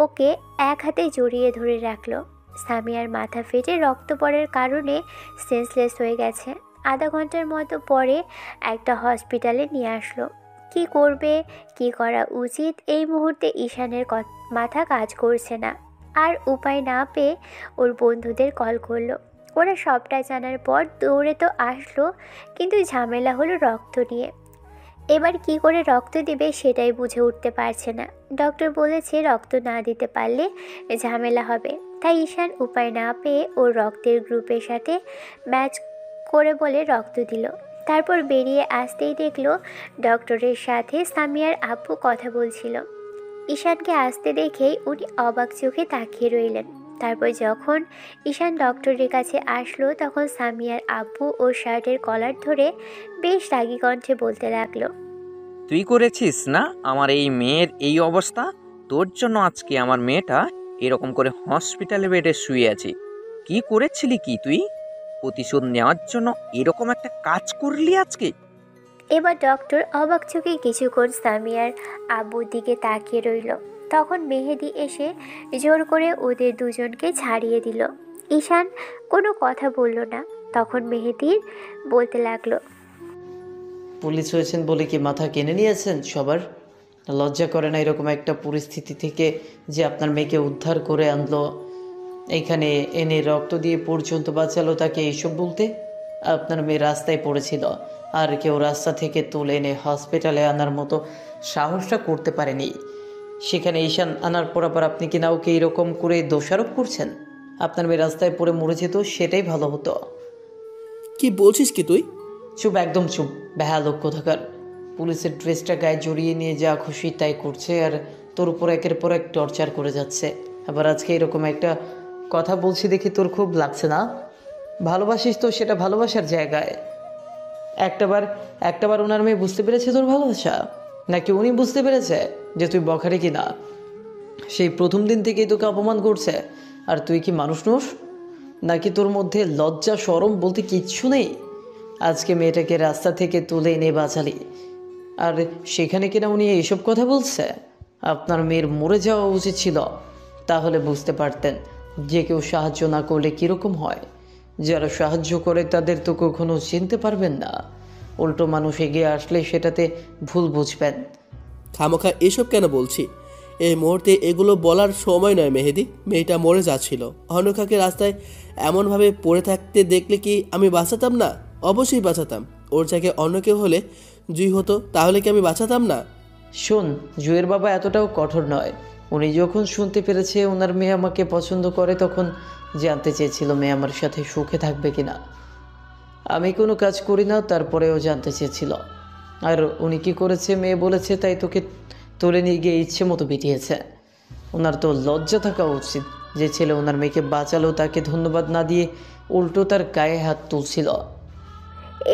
ওকে এক হাতে জড়িয়ে ধরে রাখলো। সামিয়ার মাথা ফেটে রক্ত পড়ার কারণে সেন্সলেস হয়ে গেছে। আধা ঘন্টার মতো পরে একটা হসপিটালে নিয়ে আসলো। কি করবে, কি করা উচিত এই মুহূর্তে ঈশানের মাথা কাজ করছে না। আর উপায় না পেয়ে ওর বন্ধুদের কল করলো। ওরা সবটা জানার পর দৌড়ে তো আসলো, কিন্তু ঝামেলা হলো রক্ত নিয়ে। এবার কি করে রক্ত দেবে সেটাই বুঝে উঠতে পারছে না। ডক্টর বলেছে রক্ত না দিতে পারলে ঝামেলা হবে। তাই ঈশান উপায় না পেয়ে ওর রক্তের গ্রুপের সাথে ম্যাচ করে বলে রক্ত দিল। তারপর বেরিয়ে আসতেই দেখলো ডক্টরের সাথে সামিয়ার আব্বু কথা বলছিল। ঈশানকে আসতে দেখেই উনি অবাক চোখে তাকিয়ে রইলেন। তারপর যখন ঈশান ডক্টরের কাছে আসলো তখন সামিয়ার আব্বু ওর শার্টের কলার ধরে বেশ রাগী কণ্ঠে বলতে লাগলো, তুই করেছিস না আমার এই মেয়ের এই অবস্থা? তোর জন্য আজকে আমার মেয়েটা এরকম করে হসপিটালে বেডে শুয়ে আছে। কি করেছিলি কি তুই? প্রতিশোধ নেওয়ার জন্য এরকম একটা কাজ করলি আজকে? এবার ডক্টর অবাক চোখে কিছুক্ষণ সামিয়ার আব্বুর দিকে তাকিয়ে রইল। তখন মেহেদি এসে জোর করে ওদের দুজনকে ছাড়িয়ে দিল। ঈশান কোনো কথা বলল না। তখন মেহেদির বলতে লাগলো, পুলিশ হয়েছেন বলে কি মাথা কিনে নিয়েছেন সবার? লজ্জা করে না এরকম একটা পরিস্থিতি থেকে যে আপনার মেয়েকে উদ্ধার করে আনলো, এইখানে এনে রক্ত দিয়ে পর্যন্ত বাঁচালো, তাকে এইসব বলতে? আপনার মেয়ে রাস্তায় পড়েছিল আর কেউ রাস্তা থেকে তুলে এনে হসপিটালে আনার মতো সাহসটা করতে পারেনি। সেখানে ঈশান আনার পর আবার আপনি কি না ওকে এরকম করে দোষারোপ করছেন? আপনার মেয়ে রাস্তায় পড়ে মরে যেত, সেটাই ভালো হতো। কি বলছিস কি তুই? চুপ, একদম চুপ, বেহালোক কোথাকার। পুলিশের ড্রেসটা গায়ে জড়িয়ে নিয়ে যা খুশি তাই করছে আর তোর উপর একের পর এক টর্চার করে যাচ্ছে। আবার আজকে এরকম একটা কথা বলছি দেখি তোর খুব লাগছে না? ভালোবাসিস তো সেটা ভালোবাসার জায়গায়। একটাবার ওনার মেয়ে বুঝতে পেরেছে তোর ভালোবাসা, নাকি উনি বুঝতে পেরেছে যে তুই বখারি কিনা? সেই প্রথম দিন থেকেই তোকে অপমান করছে। আর তুই কি মানুষ নোস নাকি? তোর মধ্যে লজ্জা শরম বলতে কিচ্ছু নেই? আজকে মেয়েটাকে রাস্তা থেকে তুলে এনে বাঁচালি, আর সেখানে কিনা উনি এইসব কথা বলছে? আপনার মেয়ের মরে যাওয়া উচিত ছিল, তাহলে বুঝতে পারতেন যে কেউ সাহায্য না করলে কীরকম হয়। যারা সাহায্য করে তাদের তো কখনো চিনতে পারবেন না, উল্টো মানুষ এগিয়ে আসলে সেটাতে ভুল বুঝবেন। খামোখা এসব কেন বলছি? এই মুহূর্তে এগুলো বলার সময় নয় মেহেদি। মেয়েটা মরে যাচ্ছিল, অনকাকে রাস্তায় এমনভাবে পড়ে থাকতে দেখলে কি আমি বাঁচাতাম না? অবশ্যই বাঁচাতাম। ওর জায়গায় অন্য কেউ হলে জুই হতো, তাহলে কি আমি বাঁচাতাম না? শোন, জুয়ের বাবা এতটাও কঠোর নয়। উনি যখন শুনতে পেরেছে ওনার মেয়ে আমাকে পছন্দ করে, তখন জানতে চেয়েছিল মেয়ে আমার সাথে সুখে থাকবে কিনা। আমি কোনো কাজ করি না, তারপরেও জানতে চেয়েছিল। আর উনি কি করেছে? মেয়ে বলেছে তাই তোকে তুলে নিয়ে গিয়ে ইচ্ছে মতো পিটিয়েছে। ওনার তো লজ্জা থাকা উচিত। যে ছেলে ওনার মেয়েকে বাঁচালো তাকে ধন্যবাদ না দিয়ে উল্টো তার গায়ে হাত তুলছিল।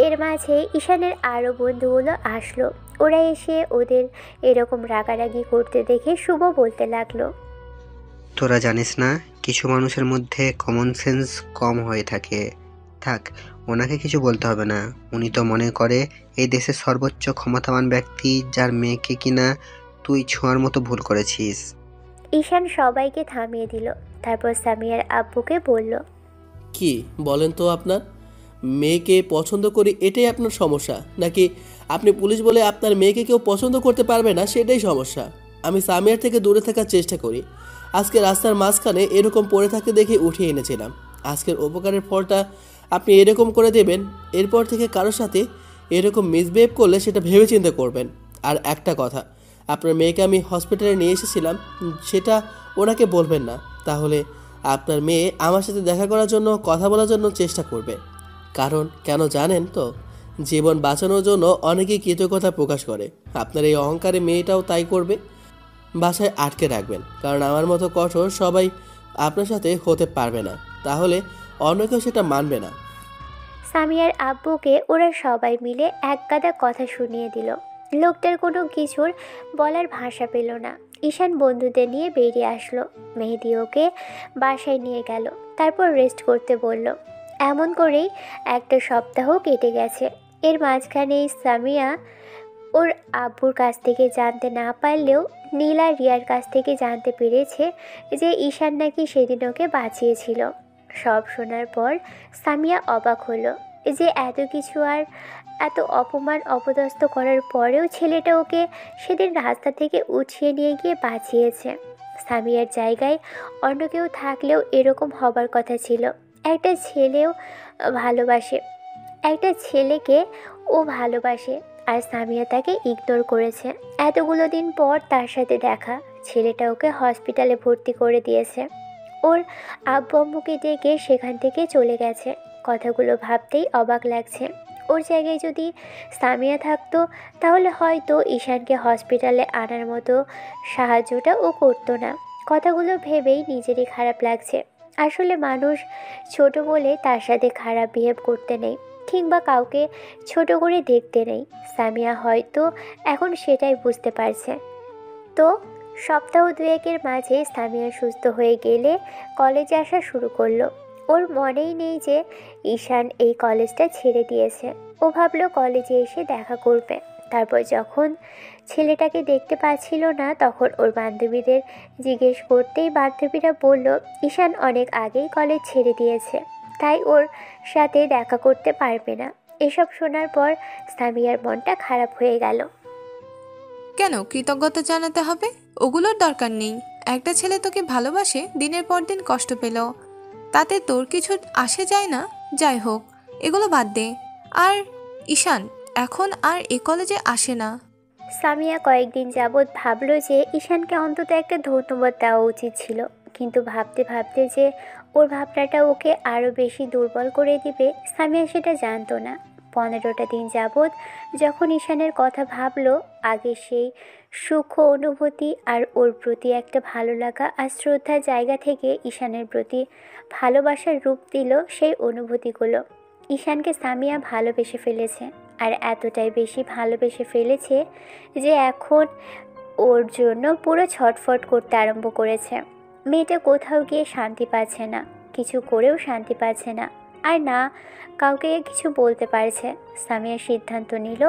এর মাঝে ঈশানের আরও বন্ধুগুলো আসলো। ওরা এসে ওদের এরকম রাগারাগি করতে দেখে শুভ বলতে লাগলো, তোরা জানিস না, কিছু মানুষের মধ্যে কমন সেন্স কম হয়ে থাকে। থাক, ওনাকে কিছু বলতে হবে না। উনি তো মনে করে এই দেশের সর্বোচ্চ ক্ষমতাবান ব্যক্তি, যার মেয়েকে কিনা তুই ছোঁয়ার মতো ভুল করেছিস। ঈশান সবাইকে থামিয়ে দিল। তারপর সামিয়ার আব্বুকে বলল, কি বলেন তো, আপনার মেয়েকে পছন্দ করি এটাই আপনার সমস্যা, নাকি আপনি পুলিশ বলে আপনার মেয়েকে কেউ পছন্দ করতে পারবে না সেটাই সমস্যা? আমি সামিয়ার থেকে দূরে থাকার চেষ্টা করি। আজকে রাস্তার মাঝখানে এরকম পড়ে থাকতে দেখে উঠিয়ে এনেছিলাম। আজকের উপকারের ফলটা আপনি এরকম করে দেবেন? এরপর থেকে কারোর সাথে এরকম মিসবিহেভ করলে সেটা ভেবে চিন্তা করবেন। আর একটা কথা, আপনার মেয়েকে আমি হসপিটালে নিয়ে এসেছিলাম, সেটা ওনাকে বলবেন না। তাহলে আপনার মেয়ে আমার সাথে দেখা করার জন্য, কথা বলার জন্য চেষ্টা করবে। কারণ কেন জানেন তো? জীবন বাঁচানোর জন্য অনেকেই কৃতজ্ঞতা প্রকাশ করে। আপনার এই অহংকারে মেয়েটাও তাই করবে। বাসায় আটকে রাখবেন, কারণ আমার মতো কঠোর সবাই আপনার সাথে হতে পারবে না। তাহলে অন্য কেউ সেটা মানবে না। সামিয়ার আব্বুকে ওরা সবাই মিলে এক গাদা কথা শুনিয়ে দিল। লোকটার কোনো কিছুর বলার ভাষা পেল না। ঈশান বন্ধুদের নিয়ে বেরিয়ে আসলো। মেহেদি ওকে বাসায় নিয়ে গেল, তারপর রেস্ট করতে বলল। এমন করেই একটা সপ্তাহ কেটে গেছে। এর মাঝখানে সামিয়া ওর আব্বুর কাছ থেকে জানতে না পারলেও নীলা রিয়ার কাছ থেকে জানতে পেরেছে যে ঈশান নাকি সেদিন ওকে বাঁচিয়েছিল। সব শোনার পর সামিয়া অবাক হলো যে এত কিছু আর এত অপমান অপদস্থ করার পরেও ছেলেটা ওকে সেদিন রাস্তা থেকে উঠিয়ে নিয়ে গিয়ে বাঁচিয়েছে। সামিয়ার জায়গায় অন্য কেউ থাকলেও এরকম হবার কথা ছিল। একটা ছেলেও ভালোবাসে, একটা ছেলেকে ও ভালোবাসে, আর সামিয়া তাকে ইগনোর করেছে। এতগুলো দিন পর তার সাথে দেখা, ছেলেটা ওকে হসপিটালে ভর্তি করে দিয়েছে। ওর আব্বু আম্মুকে ডেকে সেখান থেকে চলে গেছে। কথাগুলো ভাবতেই অবাক লাগছে। ওর জায়গায় যদি সামিয়া থাকতো তাহলে হয়তো ঈশানকে হসপিটালে আনার মতো সাহায্যটা ও করতো না। কথাগুলো ভেবেই নিজেরই খারাপ লাগছে। আসলে মানুষ ছোট বলে তার সাথে খারাপ বিহেভ করতে নেই, কিংবা কাউকে ছোট করে দেখতে নেই। সামিয়া হয়তো এখন সেটাই বুঝতে পারছে। তো সপ্তাহ দুয়েকের মাঝে সামিয়া সুস্থ হয়ে গেলে কলেজে আসা শুরু করলো। ওর মনেই নেই যে ঈশান এই কলেজটা ছেড়ে দিয়েছে। ও ভাবলো কলেজে এসে দেখা করবে। তারপর যখন ছেলেটাকে দেখতে পাচ্ছিল না, তখন ওর বান্ধবীদের জিজ্ঞেস করতেই বান্ধবীরা বলল ঈশান অনেক আগেই কলেজ ছেড়ে দিয়েছে, তাই ওর সাথে দেখা করতে পারবে না। এসব শোনার পর সামিয়ার মনটা খারাপ হয়ে গেল। কেন কৃতজ্ঞতা জানাতে হবে? ওগুলোর দরকার নেই। একটা ছেলে তোকে ভালোবাসে, দিনের পর দিন কষ্ট পেল, তাতে তোর কিছু আসে যায় না। যাই হোক, এগুলো বাদ দে। আর ঈশান এখন আর এ কলেজে আসে না। সামিয়া কয়েকদিন যাবৎ ভাবলো যে ঈশানকে অন্তত একটা ধন্যবাদ দেওয়া উচিত ছিল, কিন্তু ভাবতে ভাবতে যে ওর ভাবনাটা ওকে আরও বেশি দুর্বল করে দিবে সামিয়া সেটা জানতো না। 15টা দিন যাবৎ যখন ঈশানের কথা ভাবলো, আগে সেই সূক্ষ্ম অনুভূতি আর ওর প্রতি একটা ভালো লাগা আর শ্রদ্ধার জায়গা থেকে ঈশানের প্রতি ভালোবাসার রূপ দিল সেই অনুভূতিগুলো। ঈশানকে সামিয়া ভালোবেসে ফেলেছে, আর এতটাই বেশি ভালোবেসে ফেলেছে যে এখন ওর জন্য পুরো ছটফট করতে আরম্ভ করেছে। মেয়েটা কোথাও গিয়ে শান্তি পাচ্ছে না, কিছু করেও শান্তি পাচ্ছে না, আর না কাউকে কিছু বলতে পারছে। সামিয়া সিদ্ধান্ত নিল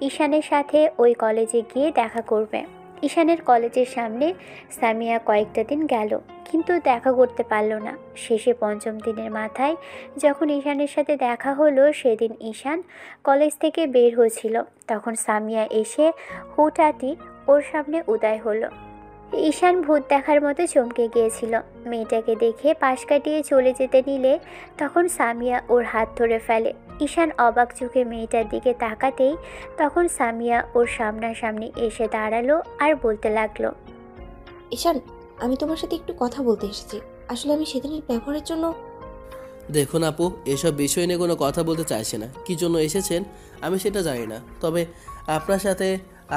ঈশানের সাথে ওই কলেজে গিয়ে দেখা করবে। ঈশানের কলেজের সামনে সামিয়া কয়েকটা দিন গেল, কিন্তু দেখা করতে পারল না। শেষে পঞ্চম দিনের মাথায় যখন ঈশানের সাথে দেখা হলো, সেদিন ঈশান কলেজ থেকে বের হয়েছিল। তখন সামিয়া এসে হুটহাটি ওর সামনে উদয় হলো। ঈশান ভূত দেখার মতো চমকে গিয়েছিল। মেয়েটাকে দেখে পাশ কাটিয়ে চলে যেতে নিলে তখন সামিয়া ওর হাত ধরে ফেলে। ঈশান অবাক চোখে মেয়েটার দিকে তাকাতেই তখন সামিয়া ওর সামনাসামনি এসে দাঁড়ালো আর বলতে লাগলো, ঈশান, আমি তোমার সাথে একটু কথা বলতে এসেছি। আসলে আমি সেদিনের ব্যবহারের জন্য। দেখুন আপু, এসব বিষয় নিয়ে কোনো কথা বলতে চাইছে না। কী জন্য এসেছেন আমি সেটা জানি না, তবে আপনার সাথে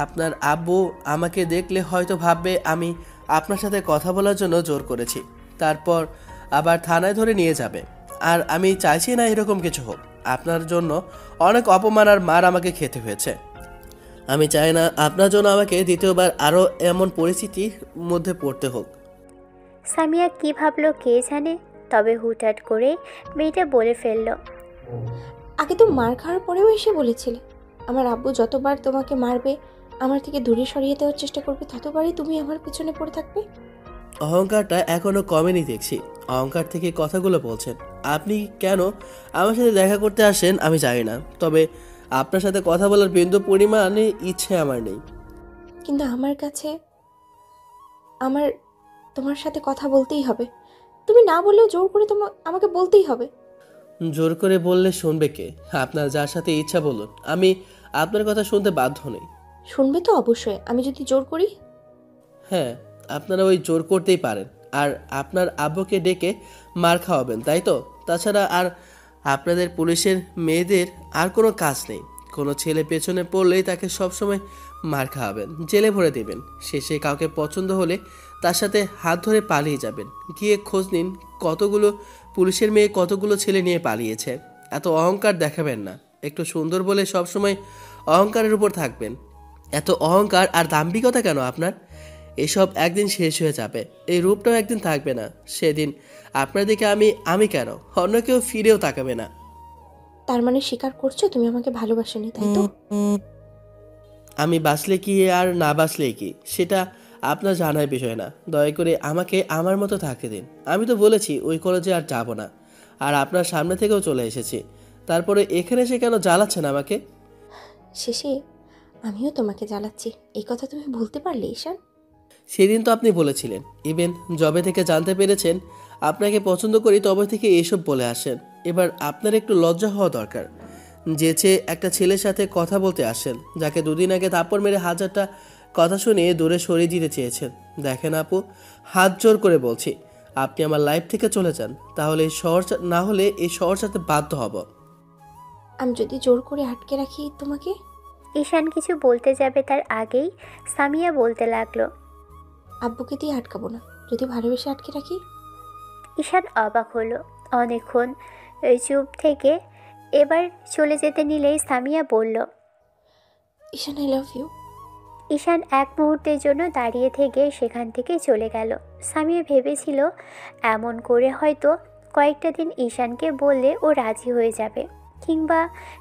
আপনার আব্বু আমাকে দেখলে হয়তো ভাববে আমি আপনার সাথে কথা বলার জন্য জোর করেছি, তারপর আবার থানায় ধরে নিয়ে যাবে। আর আমি চাইছি না এরকম কিছু হোক। আপনার জন্য অনেক অপমান আর মার আমাকে খেতে হয়েছে। আমি চাই না আপনার জন্য আমাকে দ্বিতীয়বার আরও এমন পরিস্থিতির মধ্যে পড়তে হোক। সামিয়া কি ভাবলো কে জানে, তবে হুটহাট করে মেয়েটা বলে ফেলল, আগে তো মার খাওয়ার পরেও এসে বলেছিলে আমার আব্বু যতবার তোমাকে মারবে, আমার থেকে দূরে সরিয়ে দেওয়ার চেষ্টা করবে, ততবারই তুমি আমার পিছনে পড়ে থাকবে। অহংকারটা এখনো কমেনি দেখছি। অহংকার থেকে কথাগুলো বলছেন। আপনি কেন আমার সাথে দেখা করতে আসেন আমি জানি না, তবে আপনার সাথে কথা বলার বিন্দু পরিমাণে ইচ্ছে আমার নেই। কিন্তু আমার কাছে আমার তোমার সাথে কথা বলতেই হবে। তুমি না বললেও জোর করে আমাকে বলতেই হবে। জোর করে বললে শুনবে কে? আপনার যার সাথে ইচ্ছা বলুন, আমি আপনার কথা শুনতে বাধ্য নই। শুনবে তো অবশ্যই, আমি যদি জোর করি। হ্যাঁ, আপনারা ওই জোর করতেই পারেন, আর আপনার আব্বুকে ডেকে মার খাওয়াবেন, তাই তো? তাছাড়া আর আপনাদের পুলিশের মেয়েদের আর কোনো কাজ নেই। কোনো ছেলে পেছনে পড়লেই তাকে সবসময় মার খাওয়াবেন, জেলে ভরে দেবেন। শেষে কাউকে পছন্দ হলে তার সাথে হাত ধরে পালিয়ে যাবেন। গিয়ে খোঁজ নিন কতগুলো পুলিশের মেয়ে কতগুলো ছেলে নিয়ে পালিয়েছে। এত অহংকার দেখাবেন না। একটু সুন্দর বলে সবসময় অহংকারের উপর থাকবেন। এত অহংকার আর দাম্ভিকতা কেন আপনার? এসব একদিন শেষ হয়ে যাবে, এই রূপটাও একদিন থাকবে না। সেদিন আপনার দিকে আমি কেন অন্য কেউ ফিরেও তাকাবে না। তার মানে স্বীকার করছো তুমি আমাকে ভালোবাসোনি, তাই তো? আমি বাঁচলে কি আর না বাঁচলে কি সেটা আপনার জানার বিষয় না। দয়া করে আমাকে আমার মতো থাকতে দিন। আমি তো বলেছি ওই কলেজে আর যাব না, আর আপনার সামনে থেকেও চলে এসেছি। তারপরে এখানে এসে কেন জ্বালাচ্ছেন আমাকে? শেষে আমিও তোমাকে জ্বালাচ্ছি, এই কথা তুমি বলতে পারলে ঈশান? সেদিন তো আপনি বলেছিলেন। ইভেন যবে থেকে জানতে পেরেছেন আপনাকে পছন্দ করি তবে থেকে এসব বলে আসেন। এবার আপনার একটু লজ্জা হওয়া দরকার। যেচে একটা ছেলের সাথে কথা বলতে আসেন, যাকে দুদিন আগে থাপ্পড় মেরে হাজারটা কথা শুনিয়ে দূরে সরিয়ে দিতে চেয়েছেন। দেখেন আপু, হাত জোর করে বলছি, আপনি আমার লাইফ থেকে চলে যান, তাহলে এই শহর না হলে এই শহর সাথে বাধ্য হব। আমি যদি জোর করে আটকে রাখি তোমাকে? ঈশান কিছু বলতে যাবে তার আগেই সামিয়া বলতে লাগলো, আব্বুকে দিয়ে আটকাবো না, যদি ভালোবেসে আটকে রাখি। ঈশান অবাক হলো। অনেকক্ষণ চুপ থেকে এবার চলে যেতে নিলেই সামিয়া বলল, ঈশান, আই লাভ ইউ। ঈশান এক মুহূর্তের জন্য দাঁড়িয়ে থেকে সেখান থেকে চলে গেল। সামিয়া ভেবেছিল এমন করে হয়তো কয়েকটা দিন ঈশানকে বললে ও রাজি হয়ে যাবে, কিংবা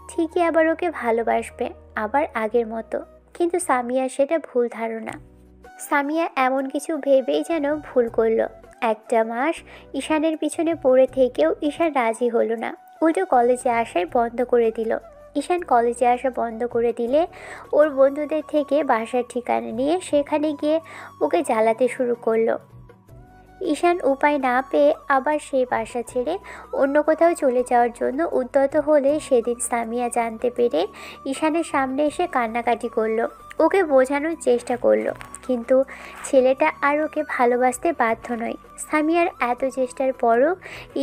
ঠিকই আবার ওকে ভালোবাসবে, আবার আগের মতো। কিন্তু সামিয়া সেটা ভুল ধারণা। সামিয়া এমন কিছু ভেবেই যেন ভুল করলো। একটা মাস ঈশানের পিছনে পড়ে থেকেও ঈশান রাজি হলো না, উল্টো কলেজে আসাই বন্ধ করে দিল। ঈশান কলেজে আসা বন্ধ করে দিলে ওর বন্ধুদের থেকে বাসার ঠিকানা নিয়ে সেখানে গিয়ে ওকে জ্বালাতে শুরু করলো। ঈশান উপায় না পেয়ে আবার সেই বাসা ছেড়ে অন্য কোথাও চলে যাওয়ার জন্য উদ্যত হলে সেদিন সামিয়া জানতে পেরে ঈশানের সামনে এসে কান্নাকাটি করলো। ওকে বোঝানোর চেষ্টা করলো, কিন্তু ছেলেটা আর ওকে ভালোবাসতে বাধ্য নয়। সামিয়ার এত চেষ্টার পরও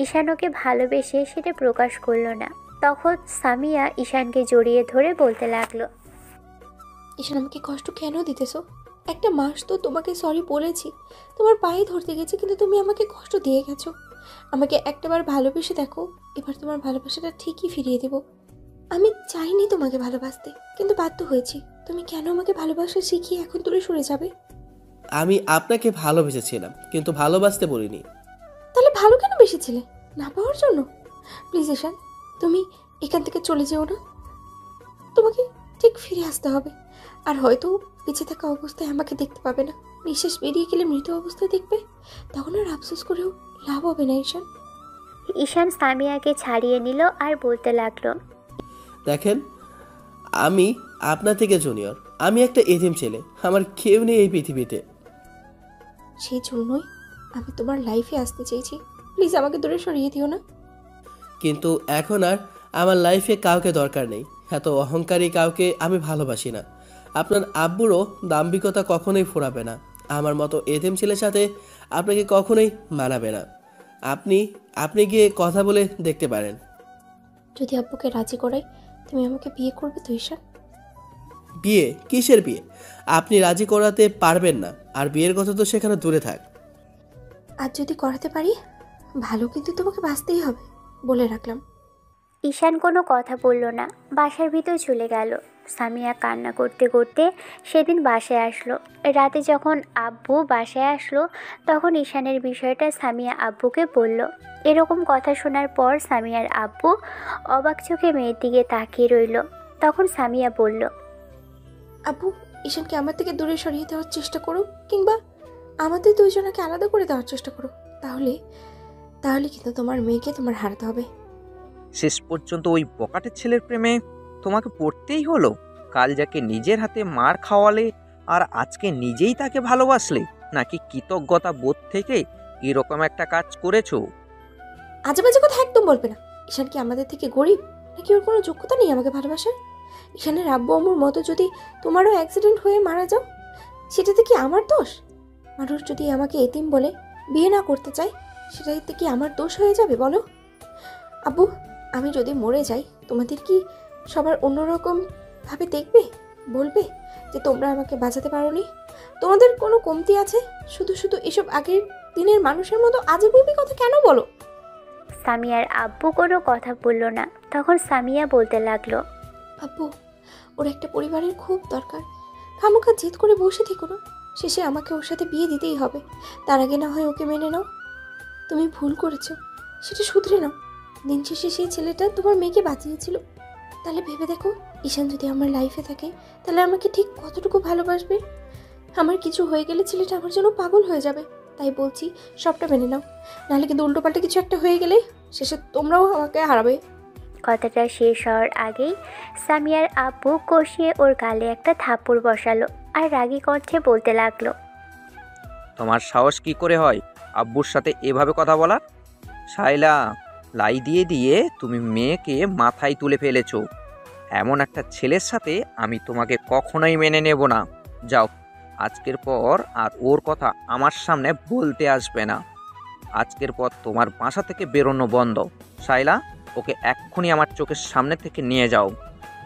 ঈশান ওকে ভালোবেসে সেটা প্রকাশ করলো না। তখন সামিয়া ঈশানকে জড়িয়ে ধরে বলতে লাগলো, ঈশান, আমাকে কষ্ট কেন দিতেছো? একটা মাস তো তোমাকে সরি বলেছি, তোমার পায়ে ধরতে গেছি, কিন্তু তুমি আমাকে কষ্ট দিয়ে গেছো। আমাকে একটাবার ভালোবেসে দেখো, এবার তোমার ভালোবাসাটা ঠিকই ফিরিয়ে দেব। আমি চাইনি তোমাকে ভালোবাসতে, কিন্তু বাধ্য হয়েছি। তুমি কেন আমাকে ভালোবাসা শিখিয়ে এখন দূরে সরে যাবে? আমি আপনাকে ভালোবেসেছিলাম, কিন্তু ভালোবাসতে বলিনি। তাহলে ভালো কেন বেসেছিলে? না পাওয়ার জন্য? প্লিজ ঈশান, তুমি এখান থেকে চলে যেও না। তোমাকে ঠিক ফিরে আসতে হবে। আর হয়তো বেঁচে থাকা অবস্থায় আমাকে দেখতে পাবে না, নিঃশ্বাস বেরিয়ে গেলে মৃত অবস্থায় দেখবে। তখন আর আফসোস করেও লাভ হবে না ঈশান। ঈশান সামিয়াকে ছাড়িয়ে নিল আর বলতে লাগলো, দেখেন, আমি আপনার থেকে জুনিয়র। আমি একটা এতিম ছেলে, আমার কেউ নেই এই পৃথিবীতে। সেই জন্যই আমি তোমার লাইফে আসতে চেয়েছি। প্লিজ আমাকে দূরে সরিয়ে দিও না। কিন্তু এখন আর আমার লাইফে কাউকে দরকার নেই। এত অহংকারী কাউকে আমি ভালোবাসি না। আপনার আব্বুরও দাম্ভিকতা কখনোই ফোরাবে না। আমার মতো এতিম ছেলের সাথে আপনাকে কখনোই মানাবে না। আপনি গিয়ে কথা বলে দেখতে পারেন। যদি আব্বুকে রাজি করাই, তুমি আমাকে বিয়ে করবে তো ঈশান? বিয়ে? কিসের বিয়ে? আপনি রাজি করাতে পারবেন না, আর বিয়ের কথা তো সেখানে দূরে থাক। আর যদি করাতে পারি, ভালো কিন্তু তোমাকে বাঁচতেই হবে, বলে রাখলাম। ঈশান কোনো কথা বলল না, বাসার ভিতর চলে গেল। সামিয়া কান্না করতে করতে সেদিন বাসায় আসলো। রাতে যখন আব্বু বাসায় আসলো, তখন ঈশানের বিষয়টা সামিয়া আব্বুকে বলল। এরকম কথা শোনার পর সামিয়ার আব্বু অবাক চোখে মেয়ের দিকে তাকিয়ে রইল। তখন সামিয়া বলল, আব্বু, ঈশানকে আমার থেকে দূরে সরিয়ে দেওয়ার চেষ্টা করো, কিংবা আমাদের দুইজনকে আলাদা করে দেওয়ার চেষ্টা করো। তাহলে কিন্তু তোমার মেয়েকে তোমার হারাতে হবে। শেষ পর্যন্ত ওই বকাটের ছেলের প্রেমে তোমাকে পড়তেই হলো। কাল যাকে নিজের হাতে মার খাওয়ালে আর আজকে নিজেই তাকে ভালোবাসলে, নাকি কৃতজ্ঞতা বোধ থেকে এরকম একটা কাজ করেছো? আজে বাজে কথা একদম বলবে না। ঈশান কি আমাদের থেকে গরিব, নাকি ওর কোনো যোগ্যতা নেই আমাকে ভালোবাসার? ঈশানের আব্বু আম্মুর মতো যদি তোমারও অ্যাক্সিডেন্ট হয়ে মারা যাও, সেটাতে কি আমার দোষ? মানুষ যদি আমাকে এতিম বলে বিয়ে না করতে চায়, সেটাতে কি আমার দোষ হয়ে যাবে বলো? আব্বু, আমি যদি মরে যাই, তোমাদের কি সবার অন্যরকম ভাবে দেখবে? বলবে যে তোমরা আমাকে বাঁচাতে পারোনি? তোমাদের কোনো কমতি আছে? শুধু শুধু এসব আগের দিনের মানুষের মতো আজেবাজে কথা কেন বলো? সামিয়ার আব্বু কোনো কথা বলল না। তখন সামিয়া বলতে লাগলো, আব্বু, ওর একটা পরিবারের খুব দরকার। খামোখা জেদ করে বসে থেকো না। শেষে আমাকে ওর সাথে বিয়ে দিতেই হবে। তার আগে না হয় ওকে মেনে নাও। তুমি ভুল করেছো, সেটা শুধরে নাও। দিন শেষে সেই ছেলেটা তোমার মেয়েকে বাঁচিয়েছিল। তাহলে ভেবে দেখো, ঈশান যদি আমার লাইফে থাকে, তাহলে আমাকে ঠিক কতটুকু ভালোবাসবে। আমার কিছু হয়ে গেলে ছেলেটা আমার জন্য পাগল হয়ে যাবে। তাই বলছি, সবটা মেনে নাও। নাহলে কিন্তু উল্টোপাল্টা কিছু একটা হয়ে গেলে শেষে তোমরাও আমাকে হারাবে। কথাটা শেষ হওয়ার আগেই সামিয়ার আব্বু কষিয়ে ওর গালে একটা থাপ্পড় বসালো আর রাগী কণ্ঠে বলতে লাগলো, তোমার সাহস কি করে হয় আব্বুর সাথে এভাবে কথা বলার? শাইলা, লাই দিয়ে দিয়ে তুমি মেয়েকে মাথায় তুলে ফেলেছো। এমন একটা ছেলের সাথে আমি তোমাকে কখনোই মেনে নেব না। যাও, আজকের পর আর ওর কথা আমার সামনে বলতে আসবে না। আজকের পর তোমার বাসা থেকে বেরোনো বন্ধ। শাইলা, ওকে এক্ষুনি আমার চোখের সামনে থেকে নিয়ে যাও।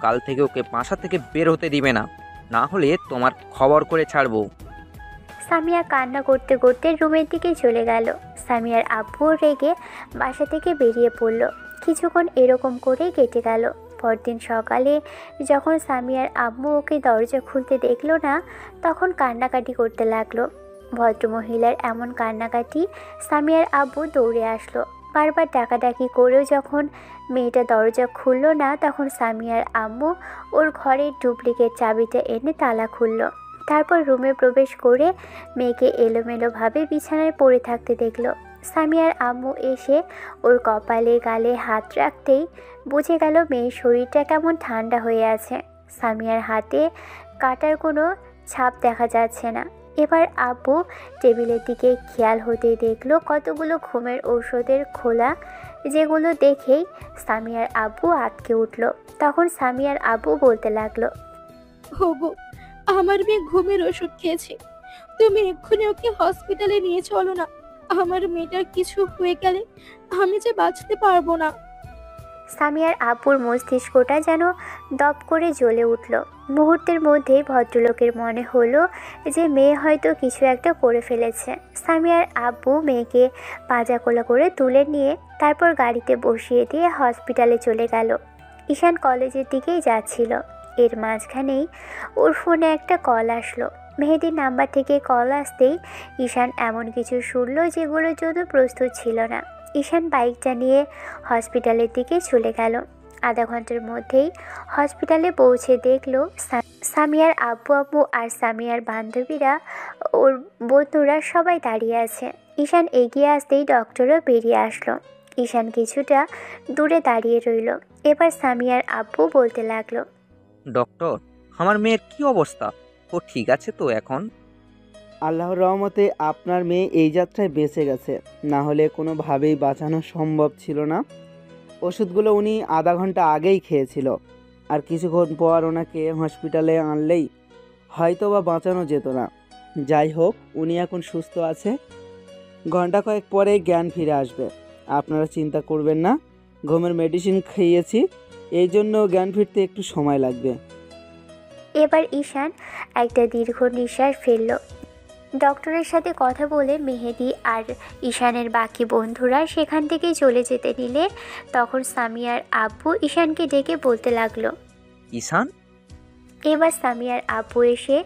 কাল থেকে ওকে বাসা থেকে বের হতে দিবে না, না হলে তোমার খবর করে ছাড়বো। সামিয়া কান্না করতে করতে রুমের দিকে চলে গেল। সামিয়ার আব্বু রেগে বাসা থেকে বেরিয়ে পড়ল। কিছুক্ষণ এরকম করেই কেটে গেল। পরদিন সকালে যখন সামিয়ার আম্মু ওকে দরজা খুলতে দেখলো না, তখন কান্নাকাটি করতে লাগলো। ভদ্রমহিলার এমন কান্নাকাটি সামিয়ার আব্বু দৌড়ে আসলো। বারবার ডাকাডাকি করেও যখন মেয়েটা দরজা খুলল না, তখন সামিয়ার আম্মু ওর ঘরের ডুপ্লিকেট চাবিটা এনে তালা খুলল। তারপর রুমে প্রবেশ করে মেয়েকে এলোমেলোভাবে বিছানায় পড়ে থাকতে দেখল। সামিয়ার আম্মু এসে ওর কপালে গালে হাত রাখতেই বুঝে গেল মেয়ের শরীরটা কেমন ঠান্ডা হয়ে আছে। সামিয়ার হাতে কাটার কোনো ছাপ দেখা যাচ্ছে না। এবার আব্বু টেবিলের দিকে খেয়াল হতেই দেখলো কতগুলো ঘুমের ঔষধের খোলা, যেগুলো দেখেই সামিয়ার আব্বু আটকে উঠল। তখন সামিয়ার আব্বু বলতে লাগলো, হবো, আমার মেয়ে ঘুমের ওষুধ খেয়েছে। তুমি এক্ষুনি ওকে হসপিটালে নিয়ে চলো না। আমার মেয়েটার কিছু হয়ে গেলে আমি যে বাঁচতে পারবো না। সামিয়ার আব্বুর মস্তিষ্কটা যেন দপ করে জ্বলে উঠল। মুহূর্তের মধ্যেই ভদ্রলোকের মনে হলো যে মেয়ে হয়তো কিছু একটা করে ফেলেছে। সামিয়ার আব্বু মেয়েকে পাজাকোলা করে তুলে নিয়ে তারপর গাড়িতে বসিয়ে দিয়ে হসপিটালে চলে গেল। ঈশান কলেজের দিকেই যাচ্ছিল। এর মাঝখানেই ওর ফোনে একটা কল আসলো। মেহেদির নাম্বার থেকে কল আসতেই ঈশান এমন কিছু শুনল যেগুলোর জন্য প্রস্তুত ছিল না। ঈশান বাইকটা নিয়ে হসপিটালের দিকে চলে গেল। আধা ঘন্টার মধ্যেই হসপিটালে পৌঁছে দেখলো সামিয়ার আব্বু আম্মু আর সামিয়ার বান্ধবীরা, ওর বন্ধুরা সবাই দাঁড়িয়ে আছে। ঈশান এগিয়ে আসতেই ডক্টরও বেরিয়ে আসলো। ঈশান কিছুটা দূরে দাঁড়িয়ে রইল। এবার সামিয়ার আব্বু বলতে লাগলো, ডক্টর, আমার মেয়ের কি অবস্থা? ও ঠিক আছে তো এখন? আল্লাহর রহমতে আপনার মেয়ে এই যাত্রায় বেঁচে গেছে, না হলে কোনোভাবেই বাঁচানো সম্ভব ছিল না। ওষুধগুলো উনি আধা ঘন্টা আগেই খেয়েছিল, আর কিছুক্ষণ পর ওনাকে হসপিটালে আনলেই হয়তো বা বাঁচানো যেত না। যাই হোক, উনি এখন সুস্থ আছে, ঘন্টা কয়েক পরেই জ্ঞান ফিরে আসবে। আপনারা চিন্তা করবেন না, ঘুমের মেডিসিন খাইয়েছি, এই জন্য জ্ঞান ফিরতে একটু সময় লাগবে। এবার ঈশান একটা দীর্ঘ নিঃশ্বাস ফেলল। ডক্টরের সাথে কথা বলে মেহেদি আর ঈশানের বাকি বন্ধুরা সেখান থেকে চলে যেতে নিলে তখন সামিয়ার আব্বু ঈশানকে ডেকে বলতে লাগলো, ঈশান? এবার সামিয়ার আব্বু এসে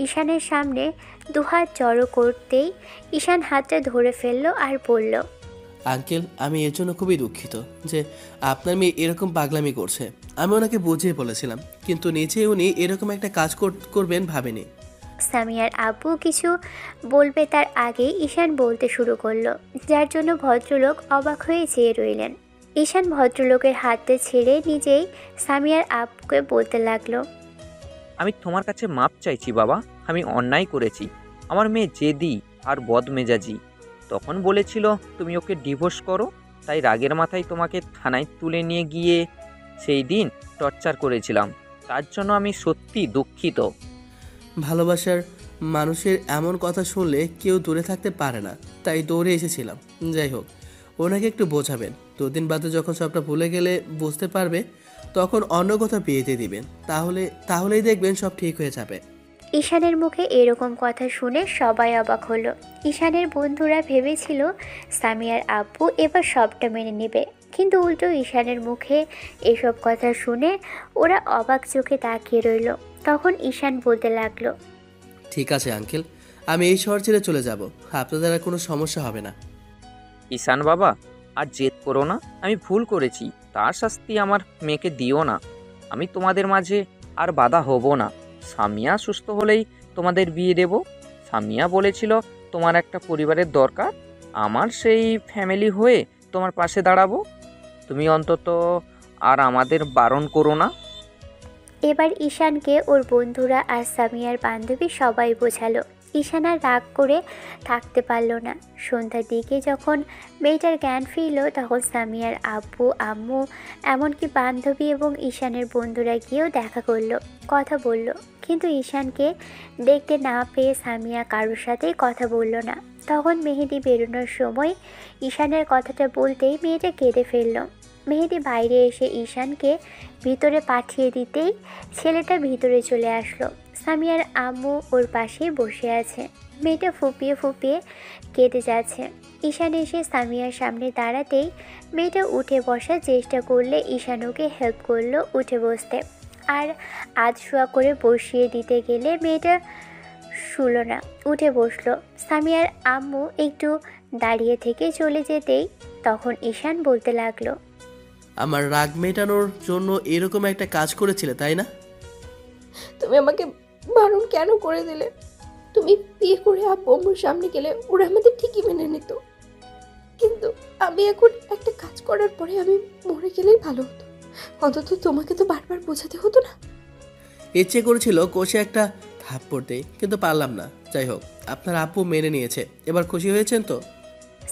ঈশানের সামনে দুহাত জড়ো করতেই ঈশান হাতটা ধরে ফেললো আর বলল, আঙ্কেল, আমি এর জন্য খুবই দুঃখিত যে আপনার মেয়ে এরকম পাগলামি করছে। আমি ওনাকে বুঝিয়ে বলেছিলাম, কিন্তু নিচে উনি এরকম একটা কাজ করবেন ভাবেনি। সামিয়ার আব্বু কিছু বলবে তার আগেই ঈশান বলতে শুরু করলো, যার জন্য ভদ্রলোক অবাক হয়ে চেয়ে রইলেন। ঈশান ভদ্রলোকের হাতটা ছেড়ে নিজেই সামিয়ার আব্বুকে বলতে লাগলো, আমি তোমার কাছে মাপ চাইছি বাবা, আমি অন্যায় করেছি। আমার মেয়ে জেদি আর বদমেজাজি। তখন বলেছিল তুমি ওকে ডিভোর্স করো, তাই রাগের মাথায় তোমাকে থানায় তুলে নিয়ে গিয়ে সেই দিন টর্চার করেছিলাম। তার জন্য আমি সত্যি দুঃখিত। ভালোবাসার মানুষের এমন কথা শুনলে কেউ দূরে থাকতে পারে না, তাই দৌড়ে এসেছিলাম। যাই হোক, ওনাকে একটু বোঝাবেন। 2 দিন বাদে যখন সবটা ভুলে গেলে বুঝতে পারবে, তখন অন্য কথা বিয়েতে দিবেন। তাহলেই দেখবেন সব ঠিক হয়ে যাবে। ঈশানের মুখে এরকম কথা শুনে সবাই অবাক হলো। ঈশানের বন্ধুরা ভেবেছিল সামিয়ার আব্বু এবার সবটা মেনে নেবে, কিন্তু উল্টো ঈশানের মুখে এসব কথা শুনে ওরা অবাক চোখে তাকিয়ে রইল। তখন ঈশান বলতে লাগলো, ঠিক আছে আঙ্কেল, আমি এই শহর ছেড়ে চলে যাব, আপনাদের আর কোনো সমস্যা হবে না। ঈশান বাবা, আর জেদ করো না, আমি ভুল করেছি, তার শাস্তি আমার মেয়েকে দিও না। আমি তোমাদের মাঝে আর বাধা হব না। সামিয়া সুস্থ হলেই তোমাদের বিয়ে দেব। সামিয়া বলেছিল তোমার একটা পরিবারের দরকার, আমার সেই ফ্যামিলি হয়ে তোমার পাশে দাঁড়াবো। তুমি অন্তত আর আমাদের বারণ করো না। এবার ঈশানকে ওর বন্ধুরা আর সামিয়ার বান্ধবী সবাই বোঝালো। ঈশান আর রাগ করে থাকতে পারল না। সন্ধ্যার দিকে যখন মেয়েটার জ্ঞান ফিরল, তখন সামিয়ার আব্বু আম্মু এমনকি বান্ধবী এবং ঈশানের বন্ধুরা গিয়েও দেখা করলো, কথা বলল। কিন্তু ঈশানকে দেখতে না পেয়ে সামিয়া কারোর সাথেই কথা বলল না। তখন মেহেদি বেরোনোর সময় ঈশানের কথাটা বলতেই মেয়েটা কেঁদে ফেলল। মেহেদি বাইরে এসে ঈশানকে ভিতরে পাঠিয়ে দিতেই ছেলেটা ভিতরে চলে আসলো। সামিয়ার আম্মু ওর পাশেই বসে আছে। মেয়েটা ফুপিয়ে ফুপিয়ে কেঁদে যাচ্ছে। ঈশান এসে সামিয়ার সামনে দাঁড়াতেই মেয়েটা উঠে বসার চেষ্টা করলে ঈশান ওকে হেল্প করলো উঠে বসতে, আর আধশোয়া করে বসিয়ে দিতে গেলে মেয়েটা শুলো না, উঠে বসলো। সামিয়ার আম্মু একটু দাঁড়িয়ে থেকে চলে যেতেই তখন ঈশান বলতে লাগলো, আমার রাগ মেটানোর জন্য এরকম একটা কাজ করেছিলে, তাই না? তুমি আমাকে বারণ কেন করে দিলে? তুমি বিয়ে করে আব্বু আম্মুর সামনে গেলে ওরা আমাদের ঠিকই মেনে নিত, কিন্তু আমি এখন একটা কাজ করার পরে আমি মরে গেলেই ভালো হতো। অন্তত তোমাকে তো বারবার বোঝাতে হতো না। ইচ্ছে করেছিল কোষে একটা থাপ্পড় দেই, কিন্তু পারলাম না। যাই হোক, আপনার আব্বু মেনে নিয়েছে, এবার খুশি হয়েছেন তো?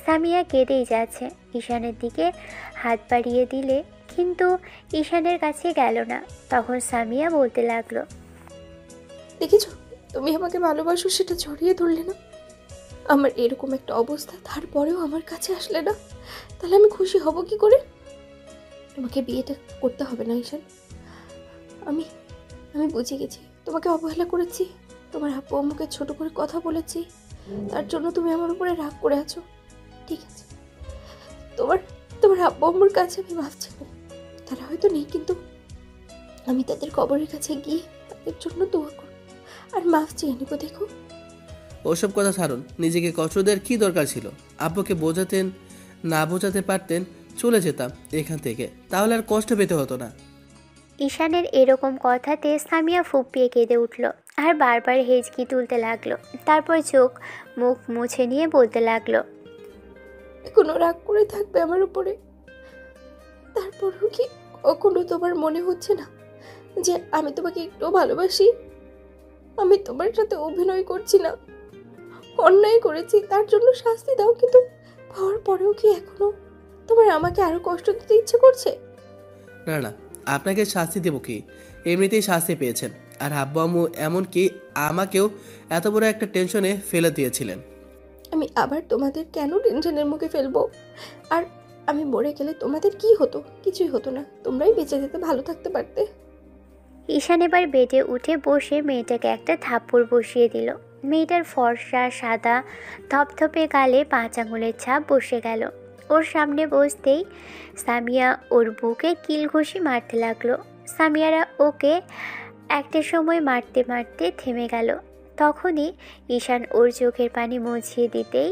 সামিয়া কেঁদেই যাচ্ছে। ঈশানের দিকে হাত বাড়িয়ে দিলে কিন্তু ঈশানের কাছে গেল না। তখন সামিয়া বলতে লাগলো, দেখেছো, তুমি আমাকে ভালোবাসো সেটা জড়িয়ে ধরলে না। আমার এরকম একটা অবস্থা, তারপরেও আমার কাছে আসলে না, তাহলে আমি খুশি হব কি করে? তোমাকে বিয়েটা করতে হবে না ঈশান। আমি বুঝে গেছি তোমাকে অবহেলা করেছি, তোমার আব্বু আম্মুকে ছোট করে কথা বলেছি, তার জন্য তুমি আমার উপরে রাগ করে আছো। ঠিক আছে, তোমার আব্বু আম্মুর কাছে আমি ভাবছিলাম তারা হয়তো নেই, কিন্তু আমি তাদের কবরের কাছে গিয়ে তাদের জন্য দোয়া করব, আর মাফ চেয়ে নেবো। দেখো ওসব কথা ছাড়ুন, নিজেকে কষ্ট দেওয়ার কী দরকার ছিল? আব্বুকে বোঝাতেন, না বোঝাতে পারতেন, চলে যেতাম এখান থেকে, তাহলে আর কষ্ট পেতে হতো না। ঈশানের এরকম কথাতে সামিয়া ফুপিয়ে কেঁদে উঠল আর বারবার হেঁচকি তুলতে লাগলো। তারপর চোখ মুখ মুছে নিয়ে বলতে লাগলো, এখনো রাগ করে থাকবে আমার উপরে? তারপরও কি কখনো তোমার মনে হচ্ছে না যে আমি তোমাকে একটু ভালোবাসি? আমি তোমার সাথে অভিনয় করছি না, অন্যায় করেছি, তার জন্য শাস্তি দাও, কিন্তু পাওয়ার পরেও কি এখনো তোমার আমাকে আরো কষ্ট দিতে ইচ্ছে করছে? না না, আপনাকে শাস্তি দেবো কি? এমনিতেই শাস্তি পেয়েছেন। আর আব্বু আম্মু এমনকি আমাকেও এত বড় একটা টেনশনে ফেলে দিয়েছিলেন। আমি আবার তোমাদের কেন টেনশনের মুখে ফেলবো? আর আমি মরে গেলে তোমাদের কি হতো? কিছুই হতো না, তোমরাই বেঁচে যেতে, ভালো থাকতে পারতে। ঈশান এবার বেডে উঠে বসে মেয়েটাকে একটা থাপ্পড় বসিয়ে দিল। মেয়েটার ফর্সা সাদা ধপধপে গালে 5 আঙুলের ছাপ বসে গেল। ওর সামনে বসতেই সামিয়া ওর বুকে কিল ঘুষি মারতে লাগলো। সামিয়ারা ওকে একটা সময় মারতে মারতে থেমে গেল। তখনই ঈশান ওর চোখের পানি মুছিয়ে দিতেই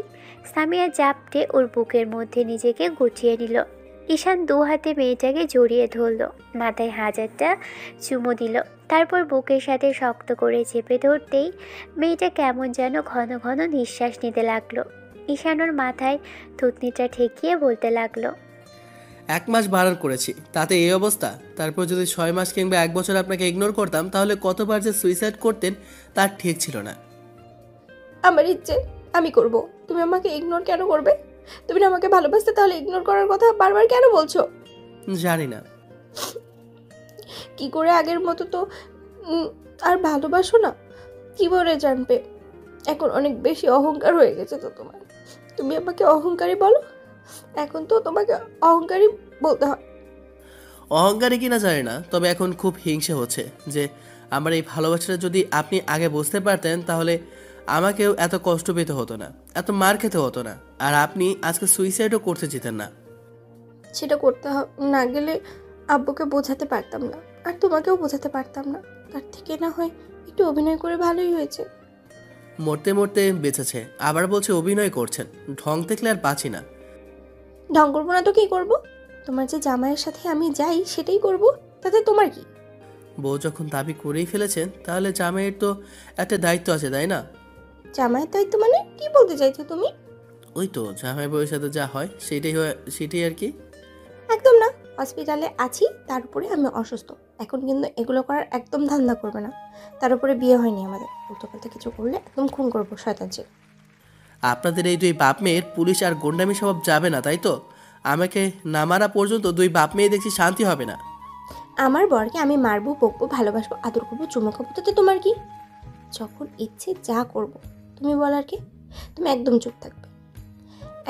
সামিয়া জাপটে ওর বুকের মধ্যে নিজেকে গুটিয়ে নিল। ঈশান 2 হাতে মেয়েটাকে জড়িয়ে ধরল, মাথায় 1000টা চুমো দিল। তারপর বুকের সাথে শক্ত করে চেপে ধরতেই মেয়েটা কেমন যেন ঘন ঘন নিঃশ্বাস নিতে লাগলো। ঈশান ওর মাথায় থুতনিটা ঠেকিয়ে বলতে লাগলো, 1 মাস বারণ করেছি, তাতে এই অবস্থা। তারপর যদি 6 মাস কিংবা 1 বছর আপনাকে ইগনোর করতাম, তাহলে কতবার যে সুইসাইড করতেন তার ঠিক ছিল না। আমার ইচ্ছে আমি করব, তুমি আমাকে ইগনোর কেন করবে? তুমি না আমাকে ভালোবাসতে, তাহলে ইগনোর করার কথা বারবার কেন বলছো? জানি না কি করে আগের মতো তো আর ভালোবাসো না? কি করে জানবে? এখন অনেক বেশি অহংকার হয়ে গেছে তো তোমার। তুমি আমাকে অহংকারী বলো, এখন তো তোমাকে অহংকারী বলতে হয়। অহংকারী কিনা জানি না, তবে এখন খুব হিংসে হচ্ছে যে আমার এই ভালোবাসাটা যদি আপনি আগে বুঝতে পারতেন, তাহলে আমাকেও এত কষ্ট পেতে হতো না, এত মার খেতে হতো না, আর আপনি আজকে সুইসাইডও করতে যেতেন না। সেটা করতে না গেলে আব্বুকে বোঝাতে পারতাম না, আর তোমাকেও বোঝাতে পারতাম না। তার থেকে না হয় একটু অভিনয় করে ভালোই হয়েছে। মরতে মরতে বেঁচেছে, আবার বলছে অভিনয় করছেন। ঢং দেখলে আর বাঁচি না। ঢং করবো না তো কি করবো? তোমার যে জামাইয়ের সাথে আমি যাই সেটাই করব, তাতে তোমার কি? বউ যখন দাবি করেই ফেলেছেন, তাহলে জামাইয়ের তো একটা দায়িত্ব আছে, তাই না? জামাইয়ের দায়িত্ব মানে কি বলতে চাইছো তুমি? ওই তো জামাই বউয়ের সাথে যা হয় সেটাই আর কি। একদম না, হসপিটালে আছি, তার উপরে আমি অসুস্থ। এখন কিন্তু এগুলো করার একদম ধান্দা করবে না। তার উপরে বিয়ে হয়নি আমাদের, উল্টোপাল্টা কিছু করলে একদম খুন করবো, শয়তান ছিল। আপনাদের এই 2 বাপ মেয়ের পুলিশ আর গুন্ডামি স্বভাব যাবে না, তাই তো? আমাকে না মারা পর্যন্ত 2 বাপ মেয়ে দেখছি শান্তি হবে না। আমার বরকে আমি মারবো, বকবো, ভালোবাসবো, আদর করবো, চুমো খাবো, তাতে তোমার কি? যখন ইচ্ছে যা করবো, তুমি বলার কি? তুমি একদম চুপ থাকবে।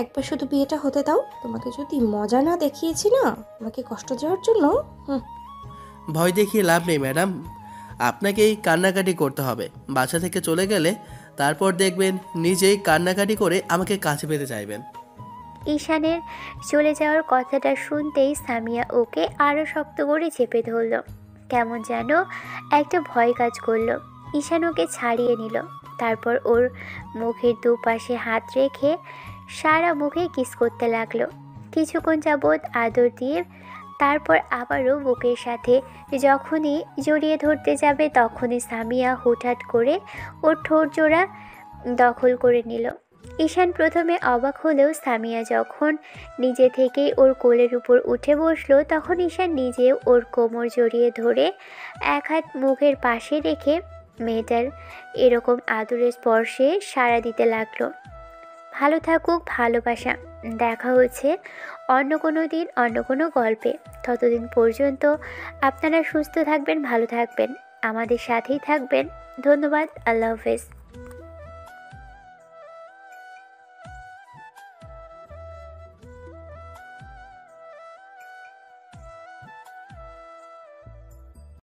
একবার শুধু বিয়েটা হতে দাও। তোমাকে যদি মজা না দেখিয়েছি না আমাকে কষ্ট দেওয়ার জন্য, ভয় দেখিয়ে লাভ নেই ম্যাডাম, আপনাকেই কান্নাকাটি করতে হবে। বাসা থেকে চলে গেলে তারপর দেখবেন নিজেই কান্নাকাটি করে আমাকে কাছে পেতে চাইবেন। ঈশানের চলে যাওয়ার কথাটা শুনতেই সামিয়া ওকে আরও শক্ত করে চেপে ধরল। কেমন যেন একটা ভয় কাজ করলো। ঈশান ওকে ছাড়িয়ে নিল। তারপর ওর মুখের দুপাশে হাত রেখে সারা মুখে কিস করতে লাগলো। কিছুক্ষণ যাবৎ আদর দিয়ে তারপর আবারও বুকের সাথে যখনই জড়িয়ে ধরতে যাবে, তখনই সামিয়া হুটহাট করে ওর ঠোঁট জোড়া দখল করে নিল। ঈশান প্রথমে অবাক হলেও সামিয়া যখন নিজে থেকেই ওর কোলের উপর উঠে বসলো, তখন ঈশান নিজেও ওর কোমর জড়িয়ে ধরে 1 হাত মুখের পাশে রেখে মেয়েটার এরকম আদরের স্পর্শে সাড়া দিতে লাগলো। ভালো থাকুক ভালোবাসা। দেখা হচ্ছে অন্য কোনো দিন, অন্য কোনো গল্পে। ততদিন পর্যন্ত আপনারা সুস্থ থাকবেন, ভালো থাকবেন, আমাদের সাথেই থাকবেন। ধন্যবাদ। আল্লাহ হাফেজ।